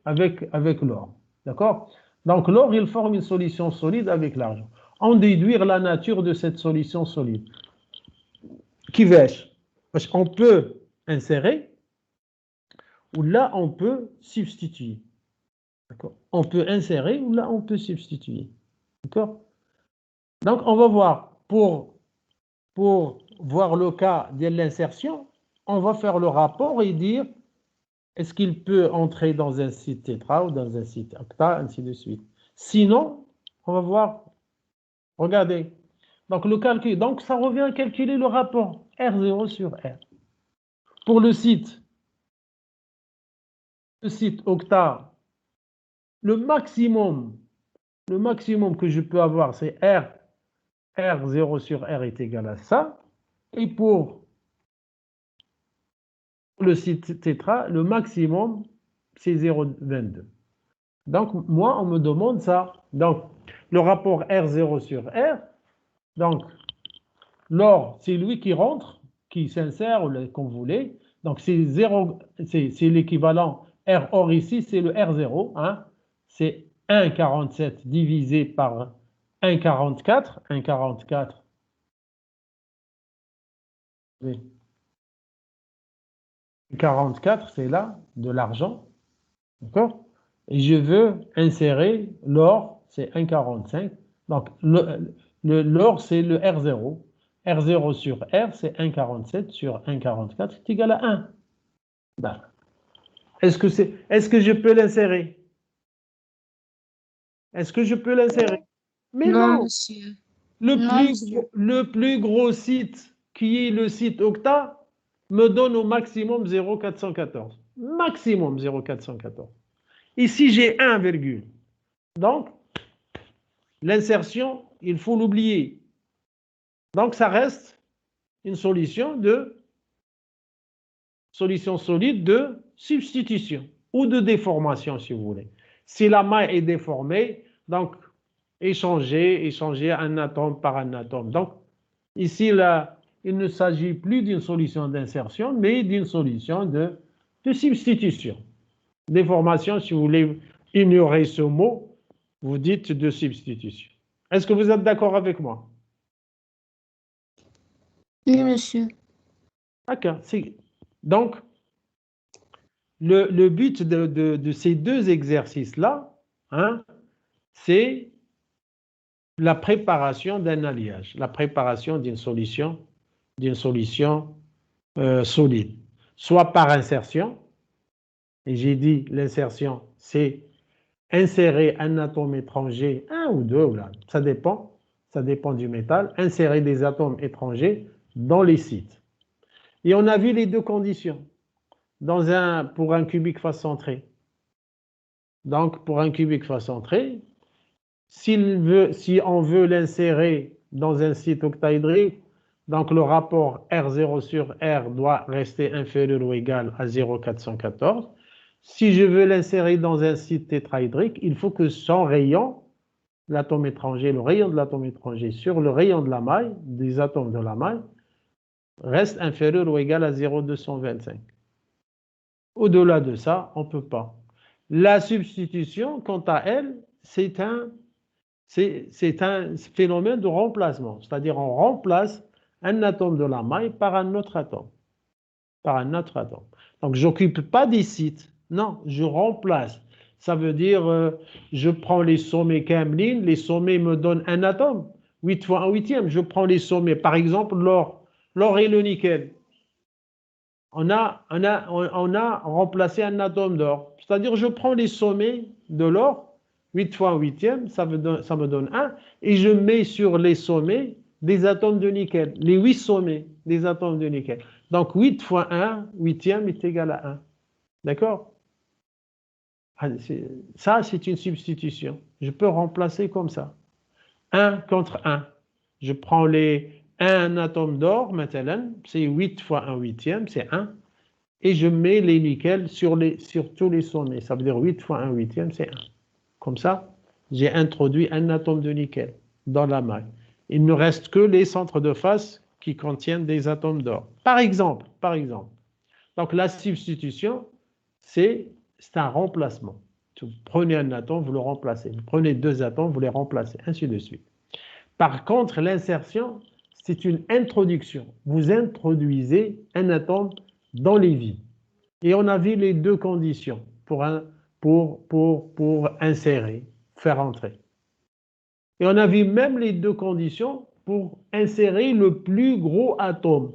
l'or. D'accord? Donc, l'or, il forme une solution solide avec l'argent. En déduire la nature de cette solution solide. Qui vais-je? Parce qu'on peut insérer ou là, on peut substituer. D'accord? On peut insérer ou là, on peut substituer. D'accord? Donc, on va voir, pour voir le cas de l'insertion, on va faire le rapport et dire est-ce qu'il peut entrer dans un site tétra ou dans un site octa, ainsi de suite. Sinon, on va voir, regardez, donc le calcul, donc ça revient à calculer le rapport R0 sur R. Pour le site octa, le maximum que je peux avoir, c'est R0 sur R est égal à ça. Et pour le site tétra, le maximum, c'est 0,22. Donc, moi, on me demande ça. Donc, le rapport R0 sur R, donc, l'or, c'est lui qui rentre, qui s'insère, comme vous voulez. Donc, c'est l'équivalent R or ici, c'est le R0. Hein, c'est 1,47 divisé par 1,44. 1,44. Oui. 44, c'est là, de l'argent. D'accord? Et je veux insérer l'or, c'est 1,45. Donc, l'or, c'est le R0. R0 sur R, c'est 1,47 sur 1,44, c'est égal à 1. Ben, est-ce que je peux l'insérer? Est-ce que je peux l'insérer? Mais non, monsieur. le plus gros site, qui est le site octa, me donne au maximum 0,414. Maximum 0,414. Ici, j'ai 1, virgule. Donc, l'insertion, il faut l'oublier. Donc, ça reste une solution solide de substitution ou de déformation, si vous voulez. Si la maille est déformée, donc, échanger un atome par un atome. Donc, ici, là, il ne s'agit plus d'une solution d'insertion, mais d'une solution de substitution. Déformation, si vous voulez ignorer ce mot, vous dites de substitution. Est-ce que vous êtes d'accord avec moi? Oui, monsieur. D'accord. Donc, le but de ces deux exercices-là, hein, c'est la préparation d'un alliage, la préparation d'une solution solide, soit par insertion, et j'ai dit l'insertion, c'est insérer un atome étranger, un ou deux, là, ça dépend du métal, insérer des atomes étrangers dans les sites. Et on a vu les deux conditions pour un cubique face centré. Donc, pour un cubique face centré, si on veut l'insérer dans un site octaédrique, donc le rapport R0 sur R doit rester inférieur ou égal à 0,414. Si je veux l'insérer dans un site tétraédrique, il faut que son rayon, l'atome étranger, le rayon de l'atome étranger sur le rayon de la maille, des atomes de la maille, reste inférieur ou égal à 0,225. Au-delà de ça, on ne peut pas. La substitution, quant à elle, c'est un phénomène de remplacement. C'est-à-dire on remplace un atome de la maille par un autre atome. Donc, je n'occupe pas des sites. Non, je remplace. Ça veut dire, je prends les sommets Kamlin, les sommets me donnent un atome. 8 fois un huitième, je prends les sommets. Par exemple, l'or. L'or et le nickel. On a remplacé un atome d'or. C'est-à-dire, je prends les sommets de l'or, 8 fois un huitième, ça me donne 1, et je mets sur les sommets des atomes de nickel, les 8 sommets des atomes de nickel. Donc, 8 fois 1 huitième est égal à 1. D'accord? Ça, c'est une substitution. Je peux remplacer comme ça. 1 contre 1. Je prends un atome d'or, maintenant, c'est 8 fois 1 huitième, c'est 1. Et je mets les nickels sur tous les sommets. Ça veut dire 8 fois 1 huitième, c'est 1. Comme ça, j'ai introduit un atome de nickel dans la maille. Il ne reste que les centres de face qui contiennent des atomes d'or. Par exemple. Donc, la substitution, c'est un remplacement. Vous prenez un atome, vous le remplacez. Vous prenez 2 atomes, vous les remplacez, ainsi de suite. Par contre, l'insertion, c'est une introduction. Vous introduisez un atome dans les vides. Et on a vu les 2 conditions pour insérer, faire entrer. Et on a vu même les 2 conditions pour insérer le plus gros atome.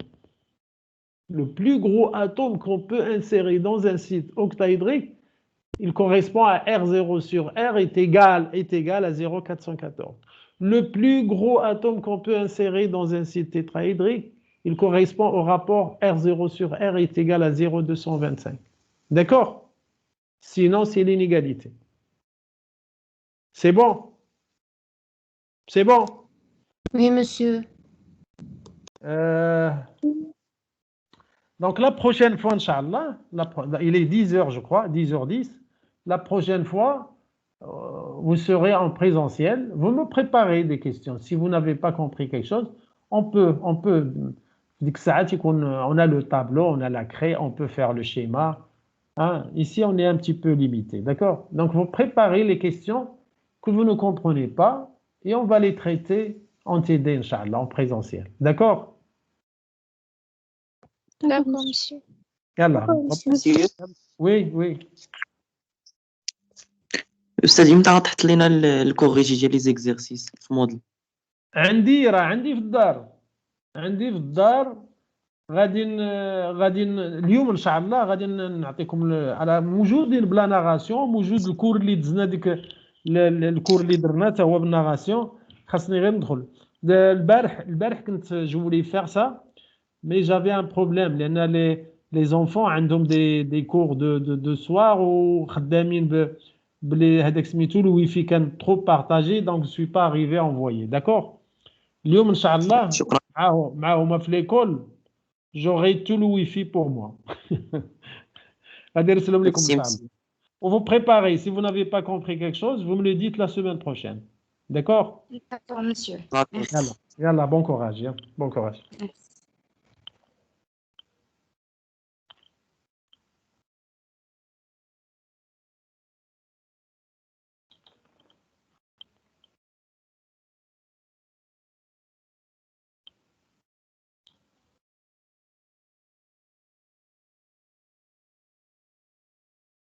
Le plus gros atome qu'on peut insérer dans un site octaédrique, il correspond à R0 sur R est égal à 0,414. Le plus gros atome qu'on peut insérer dans un site tétraédrique, il correspond au rapport R0 sur R est égal à 0,225. D'accord? Sinon, c'est l'inégalité. C'est bon? C'est bon? Oui, monsieur. Donc, la prochaine fois, Inch'Allah, il est 10h, je crois, 10h10. La prochaine fois, vous serez en présentiel. Vous me préparez des questions. Si vous n'avez pas compris quelque chose, on peut, on a le tableau, on a la craie, on peut faire le schéma. Hein? Ici, on est un petit peu limité. D'accord? Donc, vous préparez les questions que vous ne comprenez pas et on va les traiter en TD, Inch'Allah, en présentiel. D'accord? D'accord, monsieur. Yallah. Monsieur, Oui. أستاذ إمتى غتحط لنا الكوريجي ديال لي زيكزيرسيس في موديل؟ عندي في الدار غادي اليوم ان شاء الله غادي نعطيكم على موجودين بلا ناغاسيون، موجود الكور اللي دزنا ديك الكور اللي درنا حتى هو بالناغاسيون، خاصني غير ندخل. البارح كنت جولي فيغ سا مي جافي ان بروبليم لان لي زونفون عندهم دي كور دو سوار وخدامين بلي هذاك سميتو الويفي كان ترو بارطاجي دونك سوي با اريفي انفويي. داكور اليوم ان شاء الله شكرا. معاهم في ليكول j'aurai tout le wifi pour moi. Vous préparez. Si vous n'avez pas compris quelque chose, vous me le dites la semaine prochaine. D'accord? D'accord, monsieur. Merci. Yallah, bon courage. Hein? Bon courage. Merci.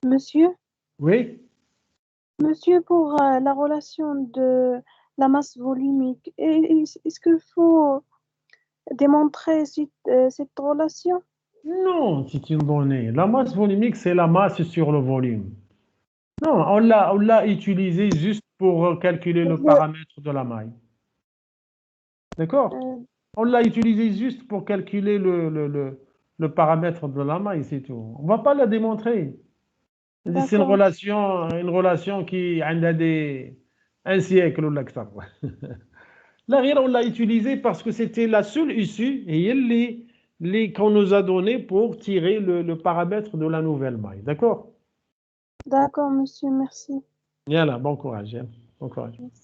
monsieur, Oui? monsieur, pour la relation de la masse volumique, est-ce qu'il faut démontrer cette relation? Non, c'est une donnée. La masse volumique, c'est la masse sur le volume. Non, on l'a utilisé juste pour calculer le paramètre de la maille. D'accord? On l'a utilisé juste pour calculer le paramètre de la maille, c'est tout. On ne va pas la démontrer. C'est une relation qui a un siècle ou l'acteur. Là, on l'a utilisé parce que c'était la seule issue et qu'on nous a donné pour tirer le paramètre de la nouvelle maille. D'accord? D'accord, monsieur, merci. Voilà, bon courage. Bon courage. Merci.